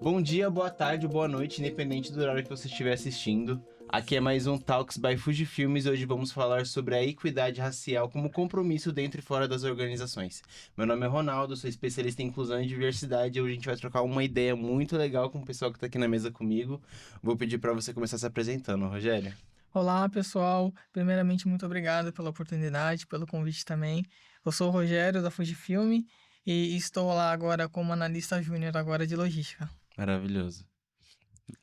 Bom dia, boa tarde ou boa noite, independente do horário que você estiver assistindo. Aqui é mais um Talks by Fuji Filmes e hoje vamos falar sobre a equidade racial como compromisso dentro e fora das organizações. Meu nome é Ronaldo, sou especialista em inclusão e diversidade e hoje a gente vai trocar uma ideia muito legal com o pessoal que está aqui na mesa comigo. Vou pedir para você começar se apresentando, Rogério. Olá, pessoal. Primeiramente, muito obrigado pela oportunidade, pelo convite também. Eu sou o Rogério, da Fujifilme, e estou lá agora como analista júnior agora de logística. Maravilhoso.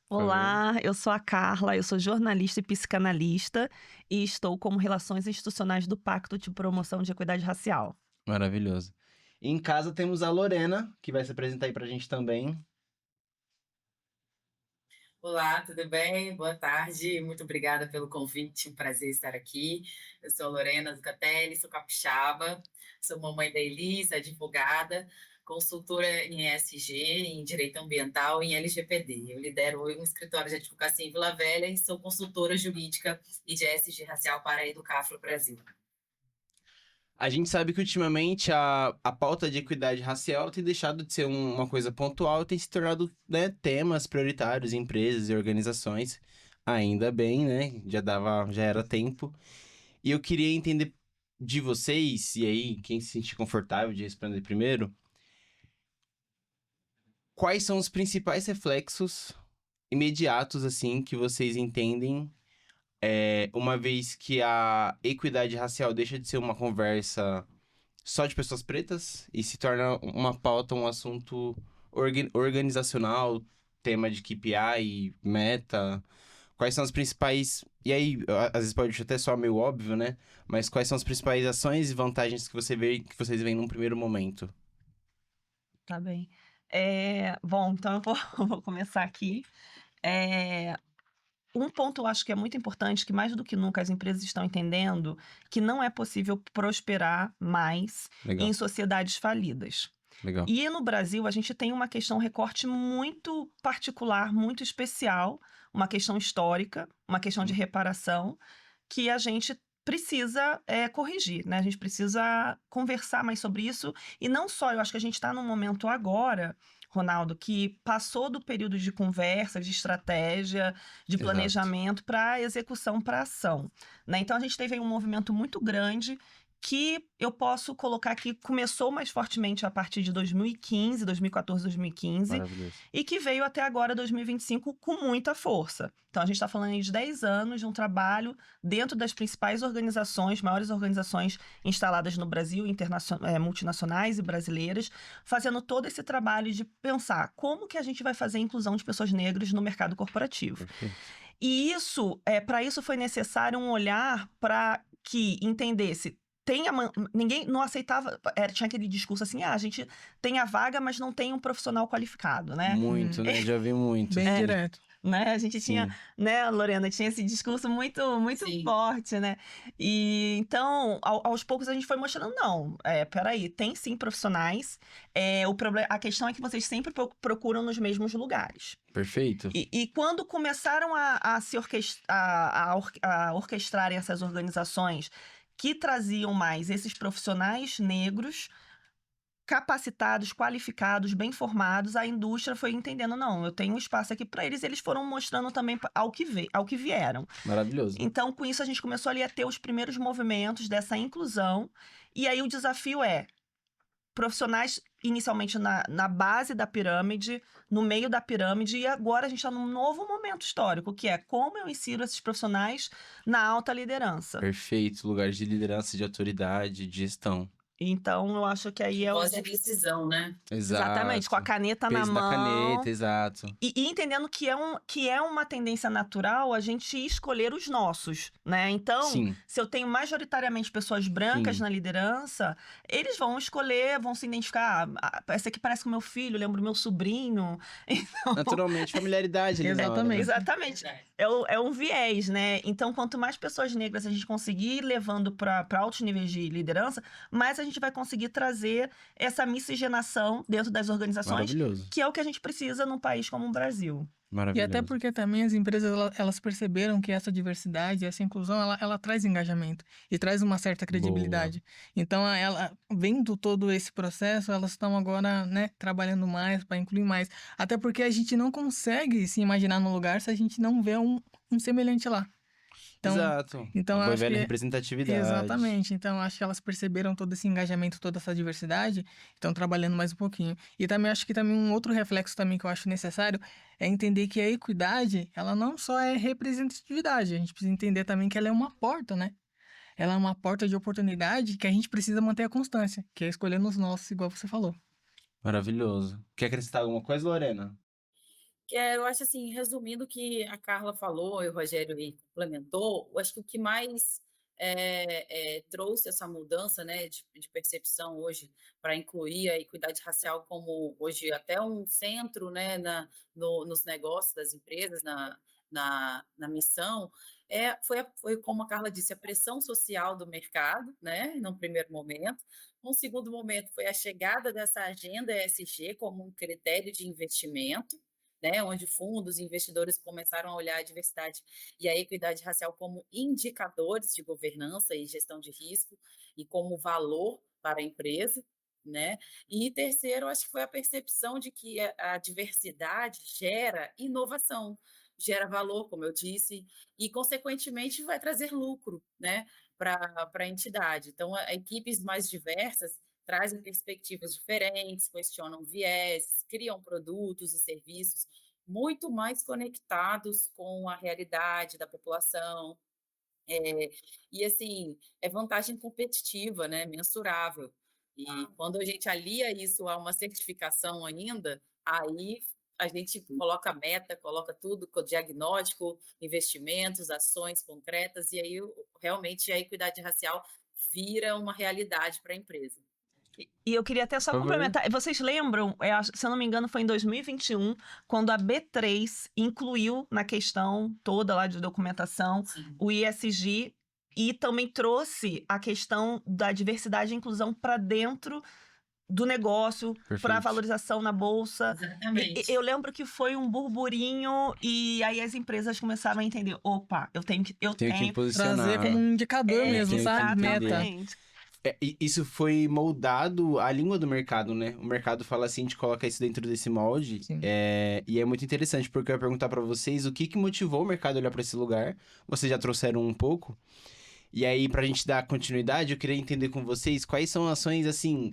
Por favor. Olá, eu sou a Carla, eu sou jornalista e psicanalista e estou como Relações Institucionais do Pacto de Promoção de Equidade Racial. Maravilhoso. E em casa temos a Lorena, que vai se apresentar aí pra gente também. Olá, tudo bem? Boa tarde, muito obrigada pelo convite, um prazer estar aqui. Eu sou a Lorena Zucatelli, sou capixaba, sou mamãe da Elisa, advogada, consultora em ESG, em Direito Ambiental e em LGPD. Eu lidero um escritório de advocacia em Vila Velha e sou consultora jurídica e de ESG racial para a Educafro Brasil. A gente sabe que ultimamente a pauta de equidade racial tem deixado de ser uma coisa pontual e tem se tornado, né, temas prioritários em empresas e organizações. Ainda bem, né? Já era tempo. E eu queria entender de vocês, e aí, quem se sentir confortável de responder primeiro, quais são os principais reflexos imediatos, assim, que vocês entendem, uma vez que a equidade racial deixa de ser uma conversa só de pessoas pretas e se torna uma pauta, um assunto organizacional, tema de KPI, meta. Quais são as principais. E aí, às vezes pode até soar meio óbvio, né? Mas quais são as principais ações e vantagens que que vocês veem num primeiro momento? Tá bem. Bom, então eu vou, vou começar aqui. É, Um ponto eu acho que é muito importante, que mais do que nunca as empresas estão entendendo, que não é possível prosperar mais Legal, em sociedades falidas. legal. E no Brasil, a gente tem uma questão recorte muito particular, muito especial, uma questão histórica, uma questão de reparação, que a gente precisa corrigir, né? A gente precisa conversar mais sobre isso. E não só, eu acho que a gente está num momento agora, Ronaldo, que passou do período de conversa, de estratégia, de Exato. planejamento para execução, para ação, né? Então a gente teve aí um movimento muito grande que eu posso colocar que começou mais fortemente a partir de 2015, 2014, 2015, Maravilhoso. e que veio até agora, 2025, com muita força. Então, a gente está falando aí de 10 anos de um trabalho dentro das principais organizações, maiores organizações instaladas no Brasil, multinacionais e brasileiras, fazendo todo esse trabalho de pensar como que a gente vai fazer a inclusão de pessoas negras no mercado corporativo. Perfeito. E para isso foi necessário um olhar para que entendesse. Ninguém não aceitava, tinha aquele discurso assim, a gente tem a vaga, mas não tem um profissional qualificado, né? Muito, né? Já vi muito. Bem Sim. direto. Né? A gente tinha, Sim. né, Lorena, tinha esse discurso muito Sim. forte, né? E então, aos poucos a gente foi mostrando, não, peraí, tem sim profissionais, a questão é que vocês sempre procuram nos mesmos lugares. Perfeito. E quando começaram a orquestrarem essas organizações que traziam mais esses profissionais negros, capacitados, qualificados, bem formados, a indústria foi entendendo, não, eu tenho um espaço aqui para eles, eles foram mostrando também ao que vieram. Maravilhoso. Então, com isso, a gente começou ali a ter os primeiros movimentos dessa inclusão, e aí o desafio é profissionais inicialmente na base da pirâmide, no meio da pirâmide, e agora a gente está num novo momento histórico, que é como eu insiro esses profissionais na alta liderança. Perfeito. Lugares de liderança, de autoridade, de gestão. Então, eu acho que aí é o... Voz de decisão, né? Exatamente, com a caneta na Peso da mão. caneta, exato. E entendendo que é uma tendência natural a gente escolher os nossos, né? Então, Sim. se eu tenho majoritariamente pessoas brancas Sim. na liderança, eles vão escolher, vão se identificar. Essa aqui parece com meu filho, lembro meu sobrinho. Então, Naturalmente, familiaridade ali na hora, né? Exatamente. exatamente. Verdade. É um viés, né? Então, quanto mais pessoas negras a gente conseguir ir levando para altos níveis de liderança, mais a gente vai conseguir trazer essa miscigenação dentro das organizações, Maravilhoso. que é o que a gente precisa num país como o Brasil. E até Maravilhoso. porque também as empresas elas perceberam que essa diversidade, essa inclusão, ela traz engajamento e traz uma certa Boa. credibilidade. Então, ela vendo todo esse processo, elas estão agora, né, trabalhando mais para incluir mais. Até porque a gente não consegue se imaginar no lugar se a gente não vê um semelhante lá. Então, Exato. então A eu boa e acho velha que representatividade. exatamente. Então, eu acho que elas perceberam todo esse engajamento, toda essa diversidade, estão trabalhando mais um pouquinho. E também acho que também um outro reflexo também que eu acho necessário é entender que a equidade, ela não só é representatividade, a gente precisa entender também que ela é uma porta, né? Ela é uma porta de oportunidade que a gente precisa manter a constância, que é escolher nos nossos, igual você falou. Maravilhoso. Quer acrescentar alguma coisa, Lorena? Eu acho assim, resumindo o que a Carla falou e o Rogério aí complementou, eu acho que o que mais trouxe essa mudança, né, de percepção hoje para incluir a equidade racial como hoje até um centro, né, nos negócios das empresas, na missão, foi como a Carla disse, a pressão social do mercado, né, num primeiro momento. Um segundo momento foi a chegada dessa agenda ESG como um critério de investimento, né, onde fundos e investidores começaram a olhar a diversidade e a equidade racial como indicadores de governança e gestão de risco e como valor para a empresa, né? E terceiro, acho que foi a percepção de que a diversidade gera inovação, gera valor, como eu disse, e consequentemente vai trazer lucro, né, para a entidade. Então, equipes mais diversas trazem perspectivas diferentes, questionam viés, criam produtos e serviços muito mais conectados com a realidade da população. É, e, assim, é vantagem competitiva, né, mensurável. E quando a gente alia isso a uma certificação ainda, aí a gente coloca meta, coloca tudo, com diagnóstico, investimentos, ações concretas, e aí realmente a equidade racial vira uma realidade para a empresa. E eu queria até só Por favor. complementar. Vocês lembram, se eu não me engano, foi em 2021, quando a B3 incluiu na questão toda lá de documentação Sim. o ESG e também trouxe a questão da diversidade e inclusão para dentro do negócio, para Perfeito. valorização na bolsa. Exatamente. Eu lembro que foi um burburinho e aí as empresas começaram a entender, opa, eu tenho Tenho que Trazer posicionar. como um indicador mesmo, tenho que sabe? Meta. exatamente. Isso foi moldado à língua do mercado, né? O mercado fala assim, a gente coloca isso dentro desse molde. Sim. E é muito interessante, porque eu ia perguntar pra vocês o que motivou o mercado a olhar pra esse lugar. Vocês já trouxeram um pouco. E aí, pra gente dar continuidade, eu queria entender com vocês quais são ações, assim,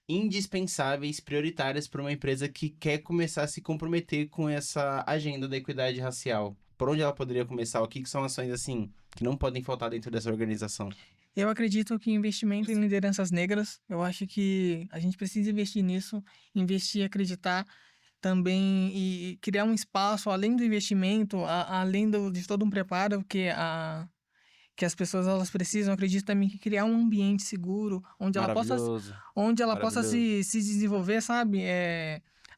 indispensáveis, prioritárias para uma empresa que quer começar a se comprometer com essa agenda da equidade racial. Por onde ela poderia começar? O que são ações, assim, que não podem faltar dentro dessa organização? Eu acredito que investimento em lideranças negras, eu acho que a gente precisa investir nisso, investir, acreditar também e criar um espaço além do investimento, além de todo um preparo que as pessoas elas precisam. Eu acredito também que criar um ambiente seguro Maravilhoso. onde ela possa Maravilhoso. se desenvolver, sabe?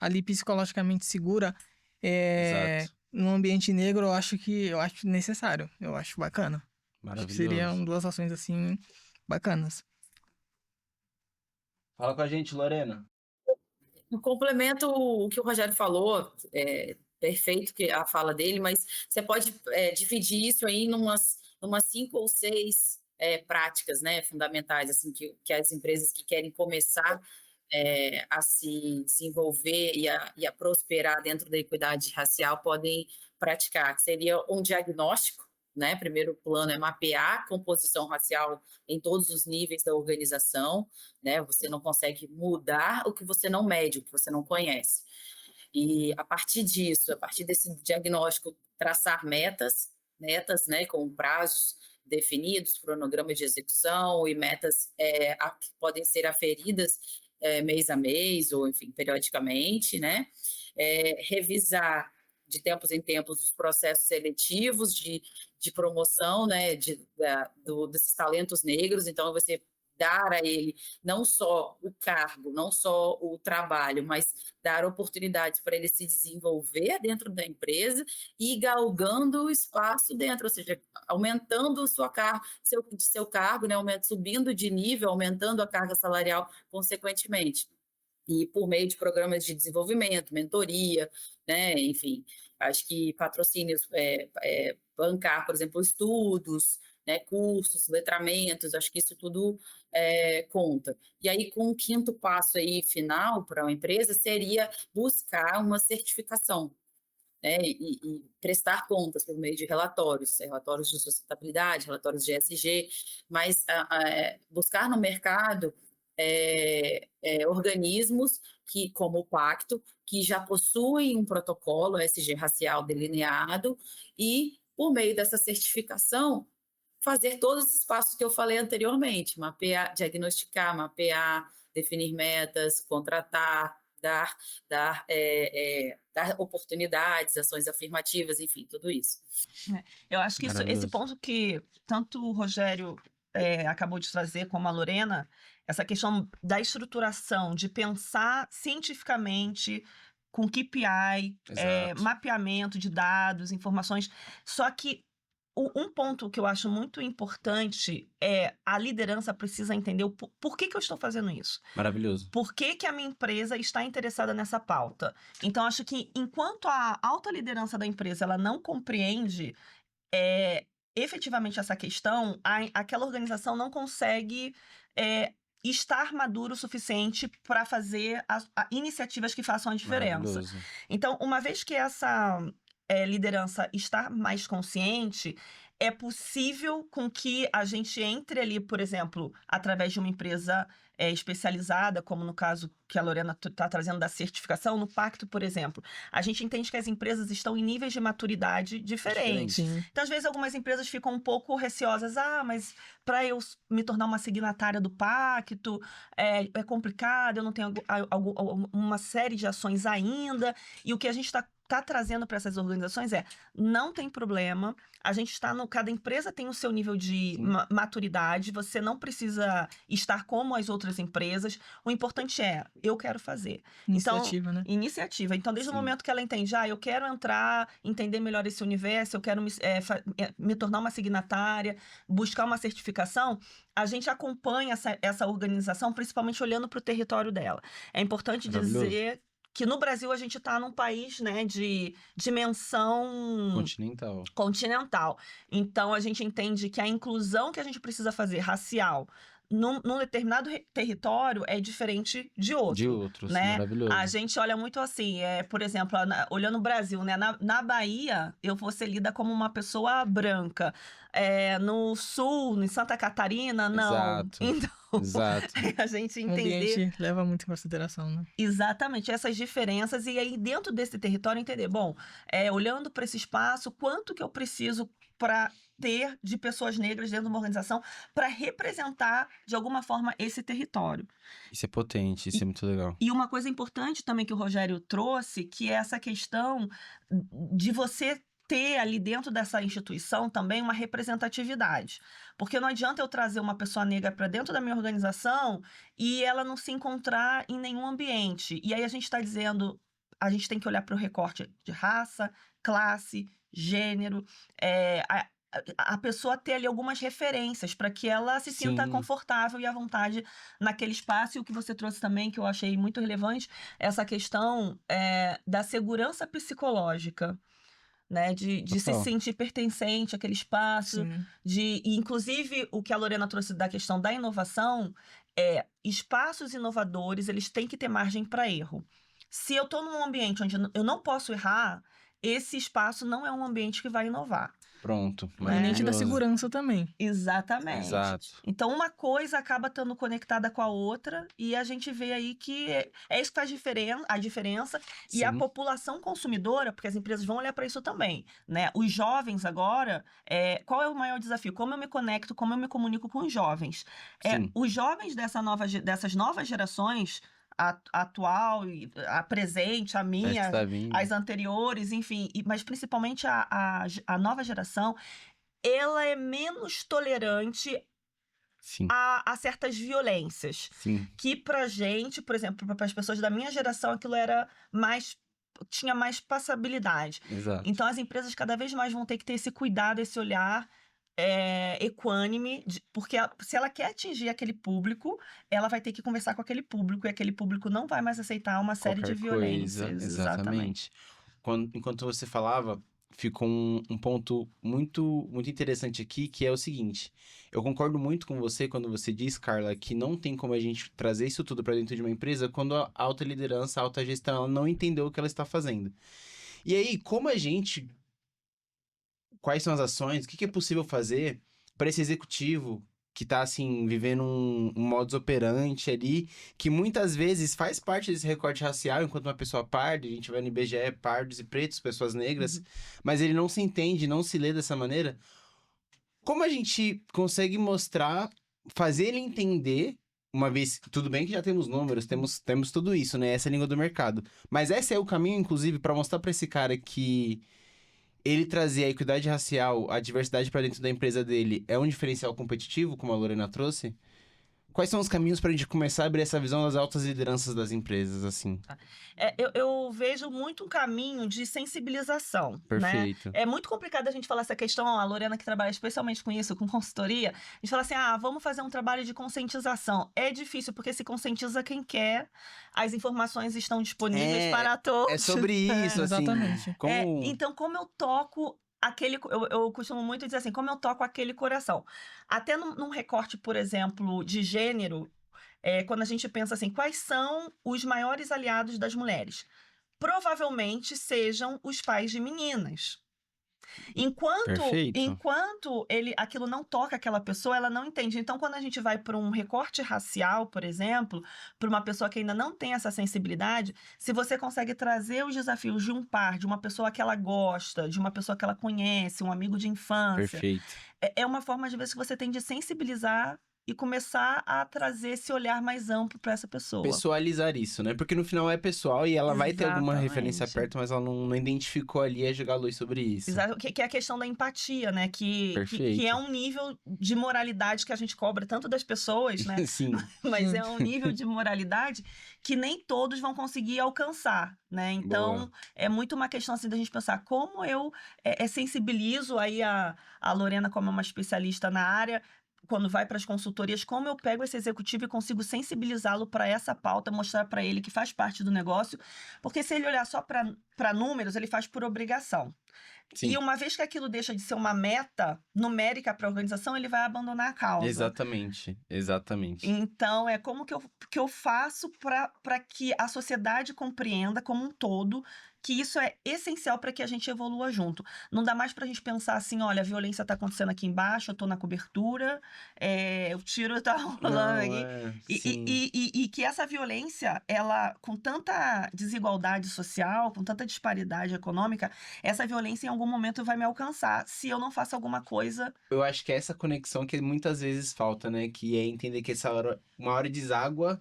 Ali psicologicamente segura, Exato. num ambiente negro, eu acho necessário, eu acho bacana. Acho que seriam Maravilhoso. duas ações assim bacanas. Fala com a gente, Lorena. No complemento o que o Rogério falou, perfeito que a fala dele, mas você pode dividir isso aí numas 5 ou 6 práticas, né, fundamentais, assim, que as empresas que querem começar a se desenvolver e a prosperar dentro da equidade racial podem praticar, que seria um diagnóstico, né? Primeiro plano é mapear a composição racial em todos os níveis da organização, né? Você não consegue mudar o que você não mede, o que você não conhece. E a partir disso, a partir desse diagnóstico, traçar metas, né, com prazos definidos, cronograma de execução e metas que podem ser aferidas mês a mês ou, enfim, periodicamente, né? Revisar de tempos em tempos os processos seletivos de promoção, né, desses talentos negros. Então, você dar a ele não só o cargo, não só o trabalho, mas dar oportunidades para ele se desenvolver dentro da empresa e galgando o espaço dentro, ou seja, aumentando seu cargo, né, subindo de nível, aumentando a carga salarial consequentemente. E por meio de programas de desenvolvimento, mentoria, né? Enfim, acho que patrocínios, bancar, por exemplo, estudos, né? Cursos, letramentos, acho que isso tudo conta. E aí, com o quinto passo aí final para uma empresa, seria buscar uma certificação, né, e prestar contas por meio de relatórios de sustentabilidade, relatórios de ESG, mas buscar no mercado organismos que, como o Pacto, que já possuem um protocolo ESG racial delineado e, por meio dessa certificação, fazer todos os passos que eu falei anteriormente, mapear, diagnosticar, mapear, definir metas, contratar, dar oportunidades, ações afirmativas, enfim, tudo isso. Eu acho que esse Maravilhoso. ponto que tanto o Rogério acabou de trazer, como a Lorena, essa questão da estruturação, de pensar cientificamente, com KPI, Exato. mapeamento de dados, informações. Só que um ponto que eu acho muito importante é a liderança precisa entender por que eu estou fazendo isso. Maravilhoso. Por que a minha empresa está interessada nessa pauta? Então, acho que enquanto a alta liderança da empresa ela não compreende efetivamente essa questão, aquela organização não consegue estar madura o suficiente para fazer iniciativas que façam a diferença. Maravilhoso. Então, uma vez que essa liderança está mais consciente, é possível com que a gente entre ali, por exemplo, através de uma empresa especializada, como no caso que a Lorena está trazendo da certificação, no Pacto, por exemplo. A gente entende que as empresas estão em níveis de maturidade diferentes. Sim. Então, às vezes, algumas empresas ficam um pouco receosas. Mas para eu me tornar uma signatária do Pacto, é complicado, eu não tenho uma série de ações ainda. E o que a gente está trazendo para essas organizações não tem problema, a gente está cada empresa tem o seu nível de maturidade, você não precisa estar como as outras empresas, o importante eu quero fazer. Iniciativa, Então, né? iniciativa. Então, desde o momento que ela entende, eu quero entrar, entender melhor esse universo, eu quero me tornar uma signatária, buscar uma certificação, a gente acompanha essa organização, principalmente olhando para o território dela. É importante dizer que no Brasil a gente está num país, né, de dimensão continental. Então, a gente entende que a inclusão que a gente precisa fazer racial num determinado território é diferente de outro. De outros, né? maravilhoso. A gente olha muito assim, por exemplo, olhando o Brasil, né? Na Bahia, eu vou ser lida como uma pessoa branca. No Sul, em Santa Catarina, não. Exato. Então, Exato. a gente O entender ambiente leva muito em consideração, né? exatamente essas diferenças e aí dentro desse território entender, bom, olhando para esse espaço, quanto que eu preciso para ter de pessoas negras dentro de uma organização para representar de alguma forma esse território. Isso é potente, isso é muito legal. E uma coisa importante também que o Rogério trouxe, que é essa questão de você ter ali dentro dessa instituição também uma representatividade. Porque não adianta eu trazer uma pessoa negra para dentro da minha organização e ela não se encontrar em nenhum ambiente. E aí a gente está dizendo, a gente tem que olhar para o recorte de raça, classe, gênero, a pessoa ter ali algumas referências para que ela se sinta confortável e à vontade naquele espaço. E o que você trouxe também, que eu achei muito relevante, essa questão da segurança psicológica. Né, de se sentir pertencente àquele espaço, inclusive o que a Lorena trouxe da questão da inovação, espaços inovadores, eles têm que ter margem para erro. Se eu estou num ambiente onde eu não posso errar, esse espaço não é um ambiente que vai inovar. Pronto, O ambiente da maravilhoso. segurança também. Exatamente. Exato. Então, uma coisa acaba estando conectada com a outra e a gente vê aí que é isso que faz a diferença. E a população consumidora, porque as empresas vão olhar para isso também, né? Os jovens agora, qual é o maior desafio? Como eu me conecto, como eu me comunico com os jovens? Os jovens dessas novas gerações, a atual, a presente, a minha, as anteriores, enfim, mas principalmente a nova geração, ela é menos tolerante a certas violências. Que pra gente, por exemplo, para as pessoas da minha geração, aquilo tinha mais passabilidade. Exato. Então as empresas cada vez mais vão ter que ter esse cuidado, esse olhar equânime, porque se ela quer atingir aquele público, ela vai ter que conversar com aquele público, e aquele público não vai mais aceitar uma série de Qualquer coisa, violências. exatamente. Enquanto você falava, ficou um ponto muito interessante aqui, que é o seguinte. Eu concordo muito com você quando você diz, Carla, que não tem como a gente trazer isso tudo para dentro de uma empresa quando a alta liderança, a alta gestão, ela não entendeu o que ela está fazendo. E aí, quais são as ações, o que é possível fazer para esse executivo que tá, assim, vivendo um modus operandi ali, que muitas vezes faz parte desse recorte racial, enquanto uma pessoa parda, a gente vai no IBGE, pardos e pretos, pessoas negras, mas ele não se entende, não se lê dessa maneira. Como a gente consegue mostrar, fazer ele entender, uma vez, tudo bem que já temos números, temos tudo isso, né? Essa é a língua do mercado. Mas esse é o caminho, inclusive, para mostrar para esse cara que ele trazer a equidade racial, a diversidade para dentro da empresa dele é um diferencial competitivo, como a Lorena trouxe? Quais são os caminhos para a gente começar a abrir essa visão das altas lideranças das empresas, assim? Eu vejo muito um caminho de sensibilização, né? Perfeito. É muito complicado a gente falar essa questão, a Lorena que trabalha especialmente com isso, com consultoria, a gente fala assim, vamos fazer um trabalho de conscientização. É difícil, porque se conscientiza quem quer, as informações estão disponíveis para todos. É sobre isso, assim. Exatamente. Então, como eu toco eu costumo muito dizer assim, como eu toco aquele coração. Até num recorte, por exemplo, de gênero, quando a gente pensa assim, quais são os maiores aliados das mulheres? Provavelmente sejam os pais de meninas. Perfeito. Enquanto aquilo não toca aquela pessoa, ela não entende. Então, quando a gente vai para um recorte racial, por exemplo, para uma pessoa que ainda não tem essa sensibilidade, se você consegue trazer os desafios de um par, de uma pessoa que ela gosta, de uma pessoa que ela conhece, um amigo de infância, Perfeito. é uma forma, às vezes, que você tem de sensibilizar e começar a trazer esse olhar mais amplo para essa pessoa. Pessoalizar isso, né? Porque no final é pessoal e ela vai ter alguma referência Exatamente. perto, mas ela não identificou ali e jogar luz sobre isso. Exato, que é a questão da empatia, né? Que Perfeito. é um nível de moralidade que a gente cobra tanto das pessoas, né? Sim. Mas é um nível de moralidade que nem todos vão conseguir alcançar, né? Então, Boa. é muito uma questão assim da gente pensar como eu sensibilizo aí a Lorena como uma especialista na área, quando vai para as consultorias, como eu pego esse executivo e consigo sensibilizá-lo para essa pauta, mostrar para ele que faz parte do negócio, porque se ele olhar só para números, ele faz por obrigação. Sim. E uma vez que aquilo deixa de ser uma meta numérica para a organização, ele vai abandonar a causa. Exatamente. Então, é como que eu faço para que a sociedade compreenda como um todo que isso é essencial para que a gente evolua junto. Não dá mais para a gente pensar assim, olha, a violência está acontecendo aqui embaixo, eu estou na cobertura, o tiro está rolando aqui. Sim. E que essa violência, ela, com tanta desigualdade social, com tanta disparidade econômica, essa violência em algum momento vai me alcançar se eu não faço alguma coisa. Eu acho que é essa conexão que muitas vezes falta, né? Que é entender que uma hora deságua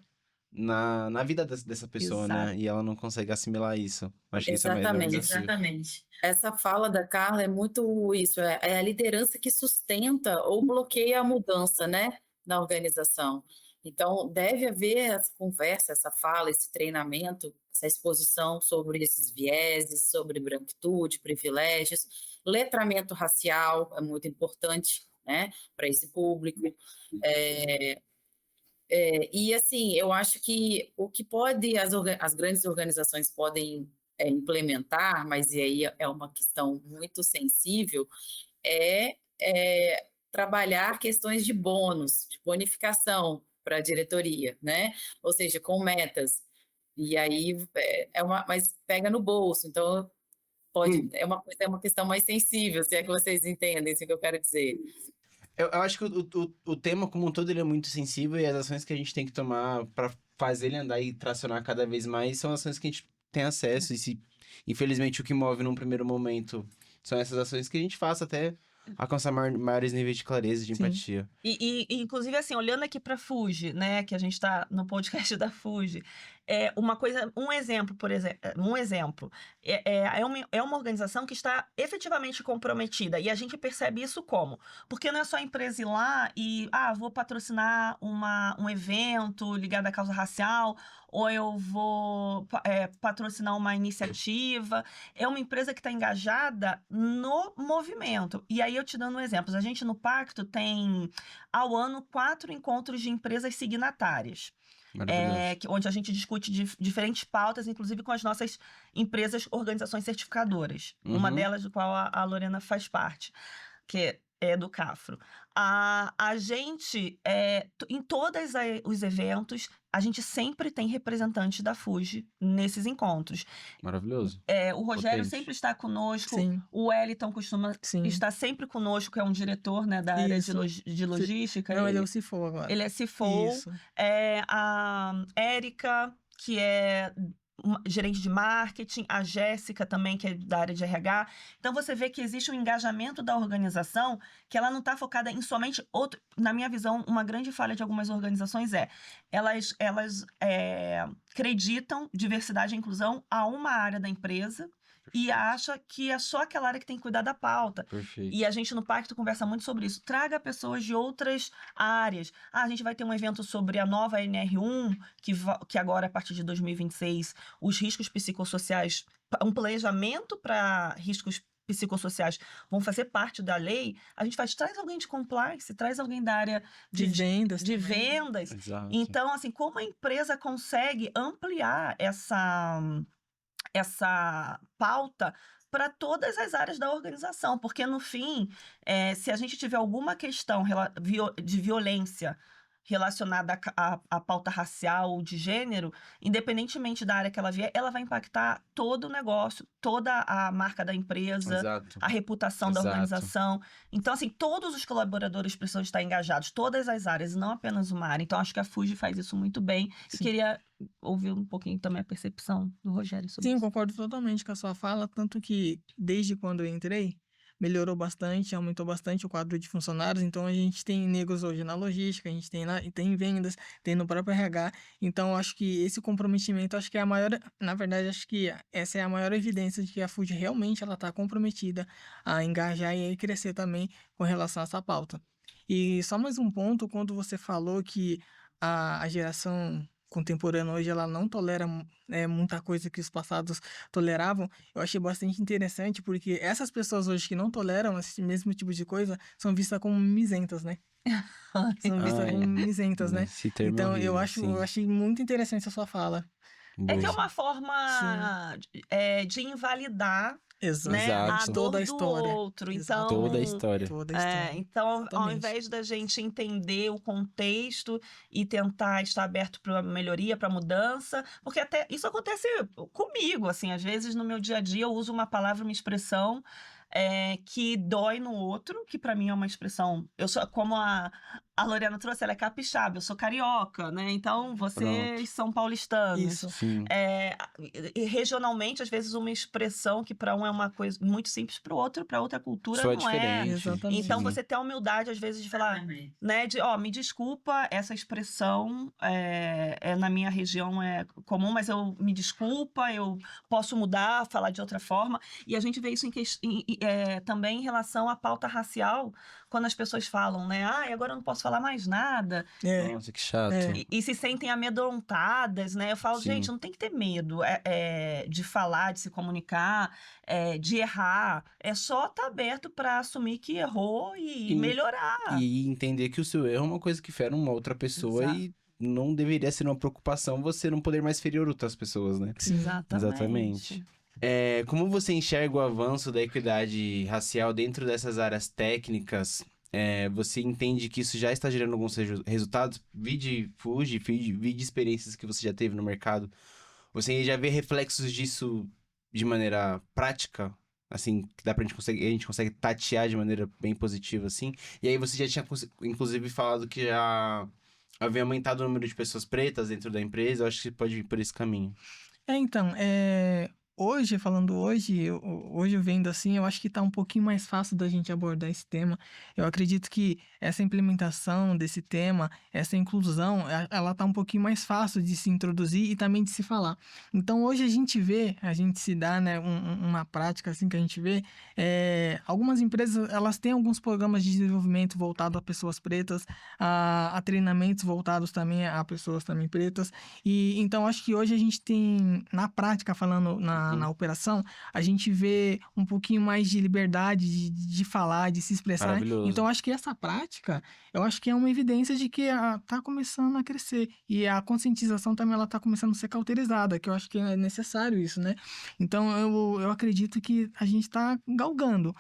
na vida dessa pessoa, Exato. né? E ela não consegue assimilar isso. Acho que isso é o maior desafio. Exatamente. Essa fala da Carla é muito isso, é a liderança que sustenta ou bloqueia a mudança, né, na organização. Então, deve haver essa conversa, essa fala, esse treinamento, essa exposição sobre esses vieses, sobre branquitude, privilégios, letramento racial é muito importante, né, para esse público. E assim, eu acho que o que as grandes organizações podem implementar, mas e aí é uma questão muito sensível, é trabalhar questões de bônus, de bonificação para a diretoria, né? Ou seja, com metas. E aí mas pega no bolso, então é uma questão mais sensível, se é que vocês entendem isso que eu quero dizer. Eu acho que o tema como um todo ele é muito sensível e as ações que a gente tem que tomar para fazer ele andar e tracionar cada vez mais são ações que a gente tem acesso. E infelizmente, o que move num primeiro momento são essas ações que a gente faça até alcançar maiores níveis de clareza e de empatia. E inclusive, assim, olhando aqui para a Fuji, né, que a gente está no podcast da Fuji, Um exemplo, é uma organização que está efetivamente comprometida, e a gente percebe isso como? Porque não é só a empresa ir lá e, vou patrocinar um evento ligado à causa racial, ou eu vou patrocinar uma iniciativa. É uma empresa que está engajada no movimento. E aí eu te dando um exemplo, a gente no Pacto tem, ao ano, 4 encontros de empresas signatárias. Maravilhoso. Onde a gente discute diferentes pautas, inclusive com as nossas empresas, organizações certificadoras. Uma Uhum. delas, do qual a Lorena faz parte, que é do CAFRO. A gente, em todos os eventos, a gente sempre tem representantes da FUJI nesses encontros. Maravilhoso. O Rogério Potente. sempre está conosco, Sim, o Wellington costuma sim. estar sempre conosco, que é um diretor, né, da área Isso. de logística. Não, ele é o CFO agora. Ele é CFO. Isso. A Érica, que é gerente de marketing, a Jéssica também, que é da área de RH. Então, você vê que existe um engajamento da organização, que ela não está focada em somente outro. Na minha visão, uma grande falha de algumas organizações elas acreditam diversidade e inclusão a uma área da empresa e acha que é só aquela área que tem que cuidar da pauta. Perfeito. E a gente no Pacto conversa muito sobre isso. Traga pessoas de outras áreas. A gente vai ter um evento sobre a nova NR1, que agora, a partir de 2026, os riscos psicossociais, um planejamento para riscos psicossociais vão fazer parte da lei. A gente traz alguém de compliance, traz alguém da área De vendas de também. vendas. Exato. Então, assim, como a empresa consegue ampliar essa pauta para todas as áreas da organização, porque no fim, se a gente tiver alguma questão de violência relacionada à pauta racial ou de gênero, independentemente da área que ela vier, ela vai impactar todo o negócio, toda a marca da empresa, Exato. a reputação da Exato. organização. Então, assim, todos os colaboradores precisam estar engajados, todas as áreas, e não apenas uma área. Então, acho que a FUJI faz isso muito bem. E Sim. queria ouvir um pouquinho também a percepção do Rogério sobre Sim, isso. concordo totalmente com a sua fala, tanto que desde quando eu entrei, melhorou bastante, aumentou bastante o quadro de funcionários, então a gente tem negros hoje na logística, a gente tem em vendas, tem no próprio RH, então acho que esse comprometimento, acho que é a maior, na verdade, acho que essa é a maior evidência de que a FUJI realmente ela está comprometida a engajar e a crescer também com relação a essa pauta. E só mais um ponto, quando você falou que a geração contemporânea hoje ela não tolera muita coisa que os passados toleravam, eu achei bastante interessante, porque essas pessoas hoje que não toleram esse mesmo tipo de coisa são vistas como mimizentas, né? São vistas como mimizentas, né? Esse termo Então horrível, eu sim. achei muito interessante a sua fala. É que é Boa. uma forma de invalidar, Exato. né, a Exato. dor Toda a do história. outro. Exato. Então, Toda a história. Toda a história. então, ao Exatamente. invés da gente entender o contexto e tentar estar aberto para melhoria, para mudança, porque até isso acontece comigo, assim, às vezes no meu dia a dia eu uso uma palavra, uma expressão que dói no outro, que para mim é uma expressão, eu sou, como a Lorena trouxe, ela é capixaba, eu sou carioca, né? Então, vocês são paulistanos. Isso. Sim. E regionalmente, às vezes, uma expressão que para um é uma coisa muito simples, para o outro, para outra cultura, Só é não é. diferente. Exatamente. Então, Sim. você ter a humildade, às vezes, de falar, Exatamente. né, me desculpa, essa expressão na minha região é comum, mas me desculpa, eu posso mudar, falar de outra forma. E a gente vê isso também em relação à pauta racial, quando as pessoas falam, né, agora eu não posso falar mais nada, Nossa, que chato. e se sentem amedrontadas, né? Eu falo, Sim. gente, não tem que ter medo de falar, de se comunicar, de errar. É só estar aberto para assumir que errou e E- melhorar. E entender que o seu erro é uma coisa que fere uma outra pessoa Exato. e não deveria ser uma preocupação você não poder mais ferir outras pessoas, né? Sim. Exatamente. Como você enxerga o avanço da equidade racial dentro dessas áreas técnicas? Você entende que isso já está gerando alguns resultados? Vide FUJI, vide experiências que você já teve no mercado. Você já vê reflexos disso de maneira prática? Assim, que a gente consegue tatear de maneira bem positiva, assim. E aí você já tinha, inclusive, falado que já havia aumentado o número de pessoas pretas dentro da empresa. Eu acho que pode ir por esse caminho. Então, hoje, falando hoje, hoje eu vendo assim, eu acho que tá um pouquinho mais fácil da gente abordar esse tema. Eu acredito que essa implementação desse tema, essa inclusão, ela tá um pouquinho mais fácil de se introduzir e também de se falar. Então hoje a gente se dá, né, uma prática assim que a gente vê, algumas empresas, elas têm alguns programas de desenvolvimento voltado a pessoas pretas, a treinamentos voltados também a pessoas também pretas. E então acho que hoje a gente tem, na prática, falando na operação, a gente vê um pouquinho mais de liberdade de falar, de se expressar. Maravilhoso. Então acho que essa prática, eu acho que é uma evidência de que tá começando a crescer. E a conscientização também ela tá começando a ser cauterizada, que eu acho que é necessário isso, né? Então eu acredito que a gente tá galgando.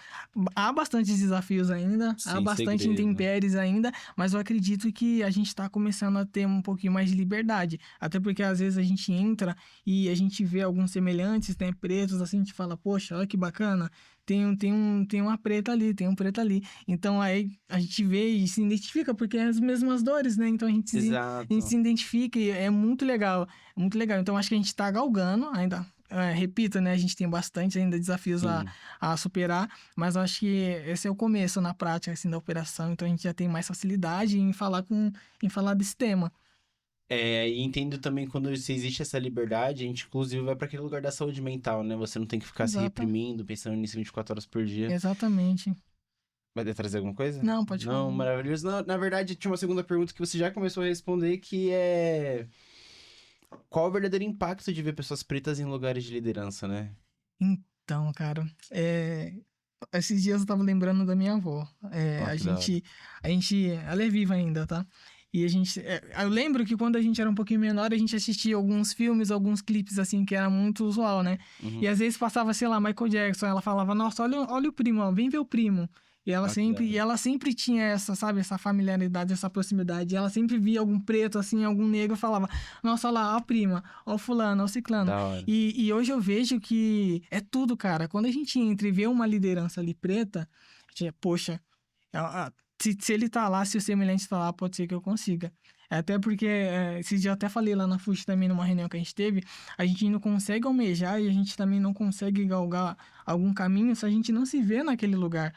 Há bastantes desafios ainda, há Sem bastante segredo. intempéries ainda, mas eu acredito que a gente está começando a ter um pouquinho mais de liberdade. Até porque às vezes a gente entra e a gente vê alguns semelhantes, né, pretos, assim, a gente fala, poxa, olha que bacana, tem uma preta ali, tem um preto ali. Então aí a gente vê e se identifica, porque é as mesmas dores, né? Então a gente Exato. se identifica e é muito legal, é muito legal. Então acho que a gente está galgando ainda. Repito, né? A gente tem bastante ainda desafios Sim. a superar, mas eu acho que esse é o começo na prática assim, da operação, então a gente já tem mais facilidade em falar desse tema. E entendo também quando se existe essa liberdade, a gente inclusive vai para aquele lugar da saúde mental, né? Você não tem que ficar se Exato. reprimindo, pensando nisso 24 horas por dia. Exatamente. Vai trazer alguma coisa? Não, pode falar. Não, maravilhoso. Não, na verdade, tinha uma segunda pergunta que você já começou a responder, que é... Qual o verdadeiro impacto de ver pessoas pretas em lugares de liderança, né? Então, cara, esses dias eu tava lembrando da minha avó. Que da hora. Ela é viva ainda, tá? E a gente, eu lembro que quando a gente era um pouquinho menor, a gente assistia alguns filmes, alguns clipes, assim, que era muito usual, né? Uhum. E às vezes passava, sei lá, Michael Jackson, ela falava, nossa, olha o primo, ó, vem ver o primo. E ela Que da hora. ela sempre tinha essa, sabe, essa familiaridade, essa proximidade. E ela sempre via algum preto, assim, algum negro, e falava, nossa, olha lá, ó a prima, ó o fulano, ó o ciclano. Da hora. E hoje eu vejo que é tudo, cara. Quando a gente entra e vê uma liderança ali preta, a gente, poxa, se ele tá lá, se o semelhante tá lá, pode ser que eu consiga. Até porque, esses dias eu até falei lá na FUSH também, numa reunião que a gente teve, a gente não consegue almejar e a gente também não consegue galgar algum caminho se a gente não se vê naquele lugar.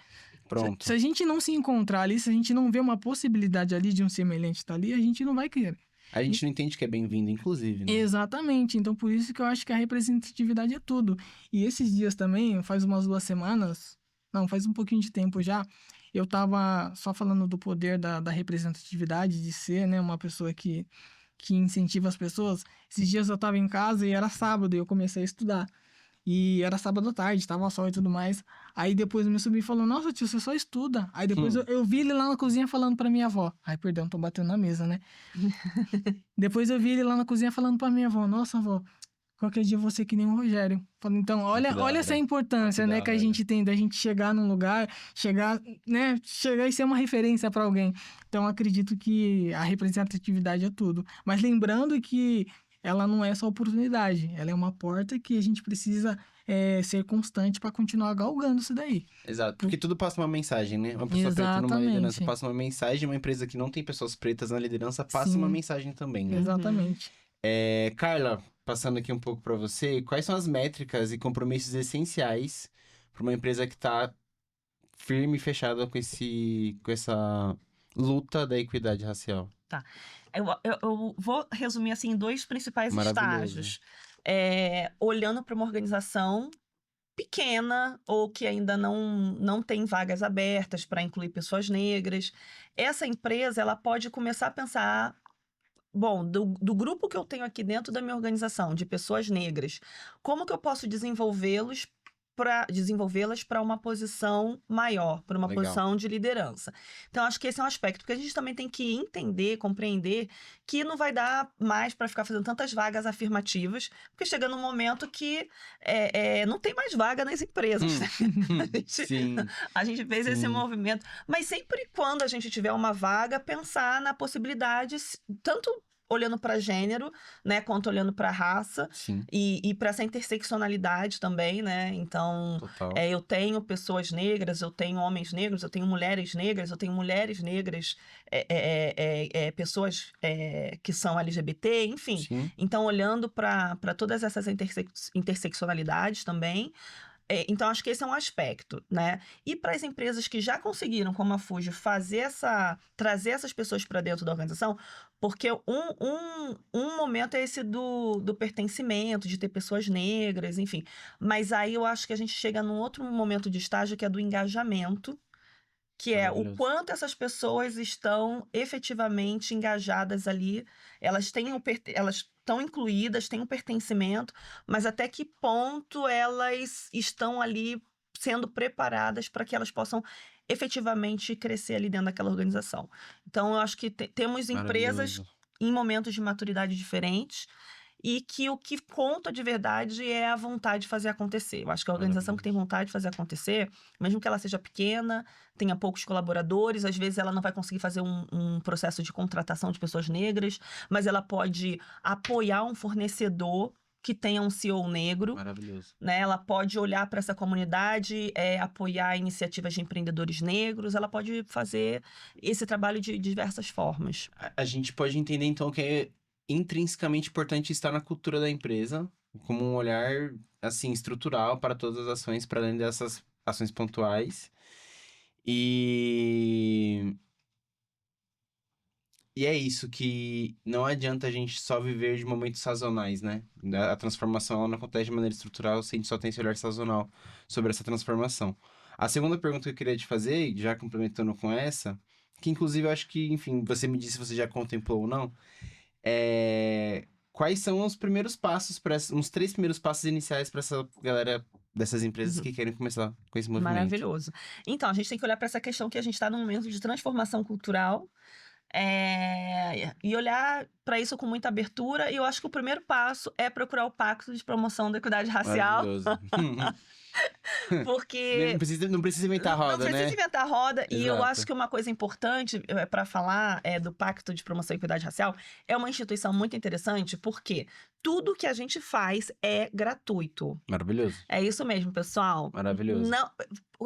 Pronto. Se a gente não se encontrar ali, se a gente não vê uma possibilidade ali de um semelhante estar ali, a gente não vai querer. A gente não entende que é bem-vindo, inclusive, né? Exatamente. Então, por isso que eu acho que a representatividade é tudo. E esses dias também, faz umas 2 semanas, não, faz um pouquinho de tempo já, eu tava só falando do poder da representatividade, de ser, né, uma pessoa que incentiva as pessoas. Esses dias eu tava em casa e era sábado e eu comecei a estudar. E era sábado à tarde, tava sol e tudo mais. Aí depois meu sobrinho falou, nossa tio, você só estuda. Aí depois eu vi ele lá na cozinha falando pra minha avó. Ai, perdão, tô batendo na mesa, né? Depois eu vi ele lá na cozinha falando pra minha avó, nossa avó, qualquer dia eu vou ser que nem o Rogério. Falei, então, Que olha da essa hora. importância, Que né, da que a hora. gente tem da gente chegar num lugar, chegar e ser uma referência pra alguém. Então, eu acredito que a representatividade é tudo. Mas lembrando que ela não é só oportunidade, ela é uma porta que a gente precisa ser constante pra continuar galgando isso daí. Exato, porque tudo passa uma mensagem, né? Uma pessoa preta numa liderança Exatamente. passa uma mensagem, uma empresa que não tem pessoas pretas na liderança passa Sim. uma mensagem também, né? Exatamente. Carla, passando aqui um pouco para você, quais são as métricas e compromissos essenciais para uma empresa que está firme e fechada com essa luta da equidade racial? Eu vou resumir assim em 2 principais Maravilhoso. estágios. Olhando para uma organização pequena ou que ainda não tem vagas abertas para incluir pessoas negras, essa empresa ela pode começar a pensar, bom, do grupo que eu tenho aqui dentro da minha organização, de pessoas negras, como que eu posso desenvolvê-las para uma posição maior, para uma Legal. posição de liderança. Então, acho que esse é um aspecto, porque a gente também tem que entender, compreender que não vai dar mais para ficar fazendo tantas vagas afirmativas, porque chega num momento que não tem mais vaga nas empresas. né? Sim, A gente fez esse Sim. movimento, mas sempre quando a gente tiver uma vaga, pensar na possibilidade, tanto olhando para gênero, né, quanto olhando para raça Sim, e para essa interseccionalidade também, né? Então, total. eu tenho pessoas negras, eu tenho homens negros, eu tenho mulheres negras, pessoas que são LGBT, enfim. Sim. Então, olhando para todas essas interseccionalidades também. Então, acho que esse é um aspecto, né? E para as empresas que já conseguiram, como a Fuji, trazer essas pessoas para dentro da organização, porque um momento é esse do pertencimento, de ter pessoas negras, enfim. Mas aí eu acho que a gente chega num outro momento de estágio que é do engajamento, que é o Maravilhoso. quanto essas pessoas estão efetivamente engajadas ali, elas estão incluídas, têm um pertencimento, mas até que ponto elas estão ali sendo preparadas para que elas possam efetivamente crescer ali dentro daquela organização. Então, eu acho que temos empresas Maravilhoso. em momentos de maturidade diferentes e que o que conta de verdade é a vontade de fazer acontecer. Eu acho que a organização que tem vontade de fazer acontecer, mesmo que ela seja pequena, tenha poucos colaboradores, às vezes ela não vai conseguir fazer um processo de contratação de pessoas negras, mas ela pode apoiar um fornecedor que tenha um CEO negro, Maravilhoso. né? Ela pode olhar para essa comunidade, apoiar iniciativas de empreendedores negros, ela pode fazer esse trabalho de diversas formas. A gente pode entender, então, que é intrinsecamente importante estar na cultura da empresa, como um olhar, assim, estrutural para todas as ações, para além dessas ações pontuais. E... E é isso, que não adianta a gente só viver de momentos sazonais, né? A transformação ela não acontece de maneira estrutural se a gente só tem esse olhar sazonal sobre essa transformação. A segunda pergunta que eu queria te fazer, já complementando com essa, que inclusive eu acho que, enfim, você me disse se você já contemplou ou não, quais são os primeiros passos, uns 3 primeiros passos iniciais para essa galera dessas empresas que querem começar com esse movimento? Maravilhoso. Então, a gente tem que olhar para essa questão que a gente está num momento de transformação cultural, e olhar para isso com muita abertura. E eu acho que o primeiro passo é procurar o Pacto de Promoção da Equidade Racial, Maravilhoso. porque Não precisa inventar a não roda, precisa né? inventar roda. E eu Exato. acho que uma coisa importante para falar do Pacto de Promoção e Equidade Racial é uma instituição muito interessante, porque tudo que a gente faz é gratuito. Maravilhoso. É isso mesmo, pessoal. Maravilhoso. Não,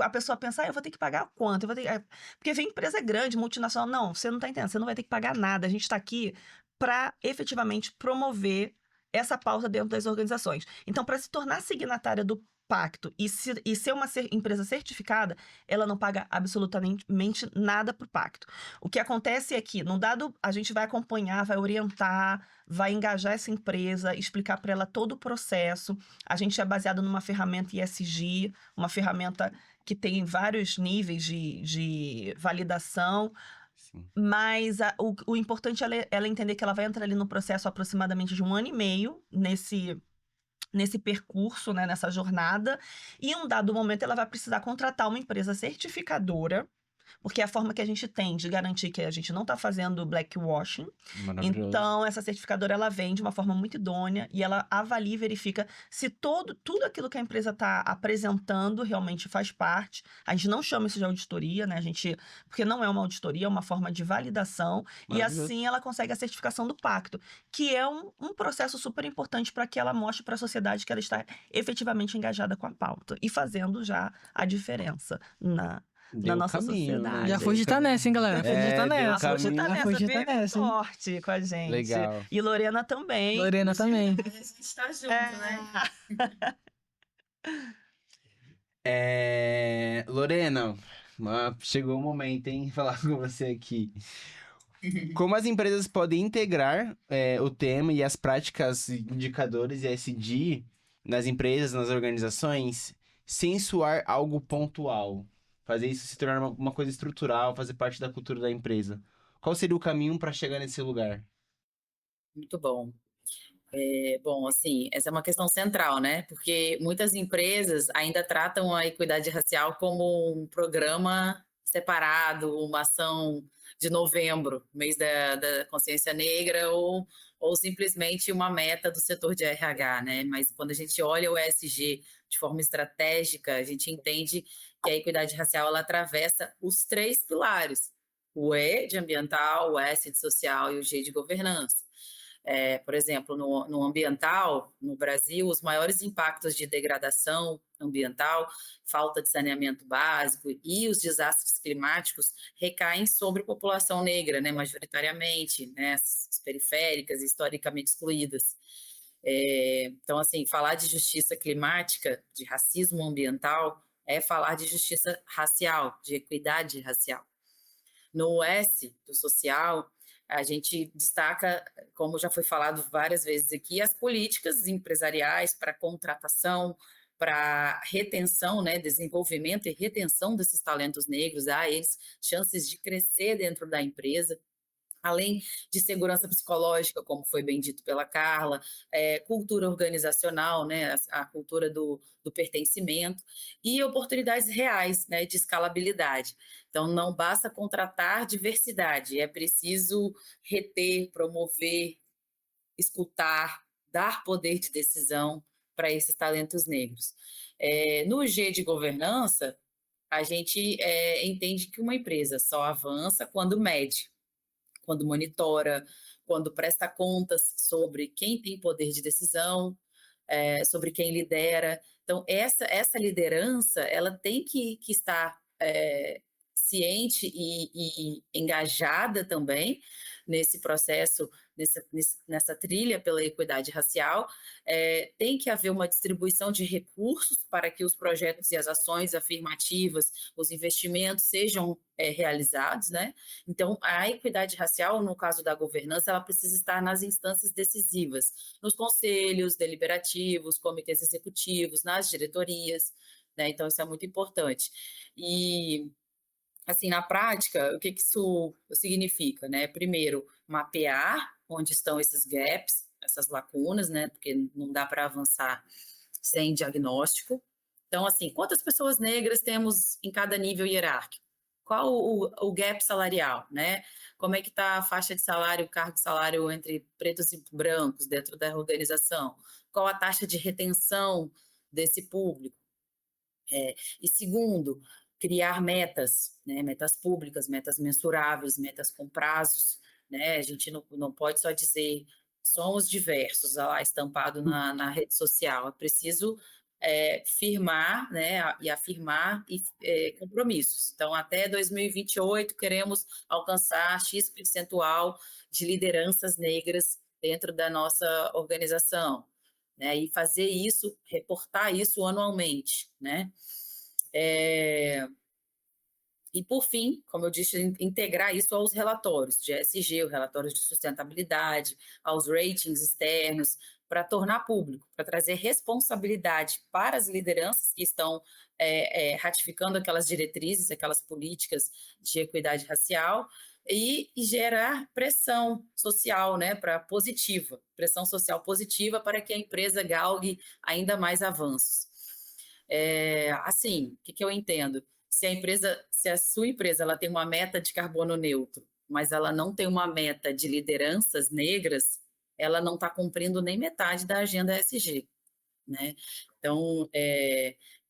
a pessoa pensa, eu vou ter que pagar quanto? Porque vem empresa grande, multinacional. Não, você não está entendendo, você não vai ter que pagar nada. A gente está aqui para efetivamente promover essa pauta dentro das organizações. Então, para se tornar signatária do pacto e ser uma empresa certificada, ela não paga absolutamente nada para o pacto. O que acontece é que, no dado, a gente vai acompanhar, vai orientar, vai engajar essa empresa, explicar para ela todo o processo. A gente é baseado numa ferramenta ESG, uma ferramenta que tem vários níveis de validação, Sim. mas o importante é ela entender que ela vai entrar ali no processo aproximadamente de 1 ano e meio, nesse percurso, né, nessa jornada, e em um dado momento ela vai precisar contratar uma empresa certificadora, porque é a forma que a gente tem de garantir que a gente não está fazendo blackwashing. Maravilhoso. Então, essa certificadora, ela vem de uma forma muito idônea e ela avalia e verifica se tudo aquilo que a empresa está apresentando realmente faz parte. A gente não chama isso de auditoria, né? Porque não é uma auditoria, é uma forma de validação. E assim ela consegue a certificação do pacto, que é um processo super importante para que ela mostre para a sociedade que ela está efetivamente engajada com a pauta e fazendo já a diferença na nossa sociedade. Já a Fuji tá nessa, hein, galera? A Fuji tá deu nessa. A Fuji tá A nessa, Fuji tá firme e nessa, hein? forte com a gente. Legal. E Lorena também. Lorena também. A gente tá junto, né? Lorena, chegou o momento, hein? Falar com você aqui. Como as empresas podem integrar o tema e as práticas, indicadores e ESG nas empresas, nas organizações, sem soar algo pontual? Fazer isso se tornar uma coisa estrutural, fazer parte da cultura da empresa. Qual seria o caminho para chegar nesse lugar? Muito bom. Bom, assim, essa é uma questão central, né? Porque muitas empresas ainda tratam a equidade racial como um programa separado, uma ação de novembro, mês da consciência negra, ou simplesmente uma meta do setor de RH, né? Mas quando a gente olha o ESG de forma estratégica, a gente entende que a equidade racial ela atravessa os 3 pilares: o E de ambiental, o S de social e o G de governança. Por exemplo, no ambiental, no Brasil, os maiores impactos de degradação ambiental, falta de saneamento básico e os desastres climáticos recaem sobre a população negra, né, majoritariamente, né, as periféricas, historicamente excluídas. Então, assim, falar de justiça climática, de racismo ambiental, é falar de justiça racial, de equidade racial. No S, do social, a gente destaca, como já foi falado várias vezes aqui, as políticas empresariais para contratação, para retenção, né, desenvolvimento e retenção desses talentos negros, a eles chances de crescer dentro da empresa, além de segurança psicológica, como foi bem dito pela Carla, cultura organizacional, né, a cultura do pertencimento, e oportunidades reais, né, de escalabilidade. Então, não basta contratar diversidade, é preciso reter, promover, escutar, dar poder de decisão para esses talentos negros. No G de governança, a gente entende que uma empresa só avança quando mede, quando monitora, quando presta contas sobre quem tem poder de decisão, sobre quem lidera. Então, essa liderança, ela tem que estar ciente e engajada também nesse processo, nessa trilha pela equidade racial. Tem que haver uma distribuição de recursos para que os projetos e as ações afirmativas, os investimentos sejam realizados, né? Então, a equidade racial, no caso da governança, ela precisa estar nas instâncias decisivas, nos conselhos deliberativos, comitês executivos, nas diretorias, né? Então, isso é muito importante. E, assim, na prática, o que isso significa, né? Primeiro, mapear onde estão esses gaps, essas lacunas, né? Porque não dá para avançar sem diagnóstico. Então, assim, quantas pessoas negras temos em cada nível hierárquico? Qual o gap salarial, né? Como é que está a faixa de salário, cargo de salário entre pretos e brancos dentro da organização? Qual a taxa de retenção desse público? E segundo, criar metas, né? Metas públicas, metas mensuráveis, metas com prazos, né? A gente não pode só dizer somos diversos, lá estampado na rede social. É preciso firmar, né, e afirmar compromissos. Então, até 2028, queremos alcançar X percentual de lideranças negras dentro da nossa organização, né, e fazer isso, reportar isso anualmente, né. E, por fim, como eu disse, integrar isso aos relatórios de ESG, os relatórios de sustentabilidade, aos ratings externos, para tornar público, para trazer responsabilidade para as lideranças que estão ratificando aquelas diretrizes, aquelas políticas de equidade racial, e gerar pressão social, né, pressão social positiva para que a empresa galgue ainda mais avanços. Assim, o que eu entendo? Se a sua empresa ela tem uma meta de carbono neutro, mas ela não tem uma meta de lideranças negras, ela não está cumprindo nem metade da agenda ESG, né? Então,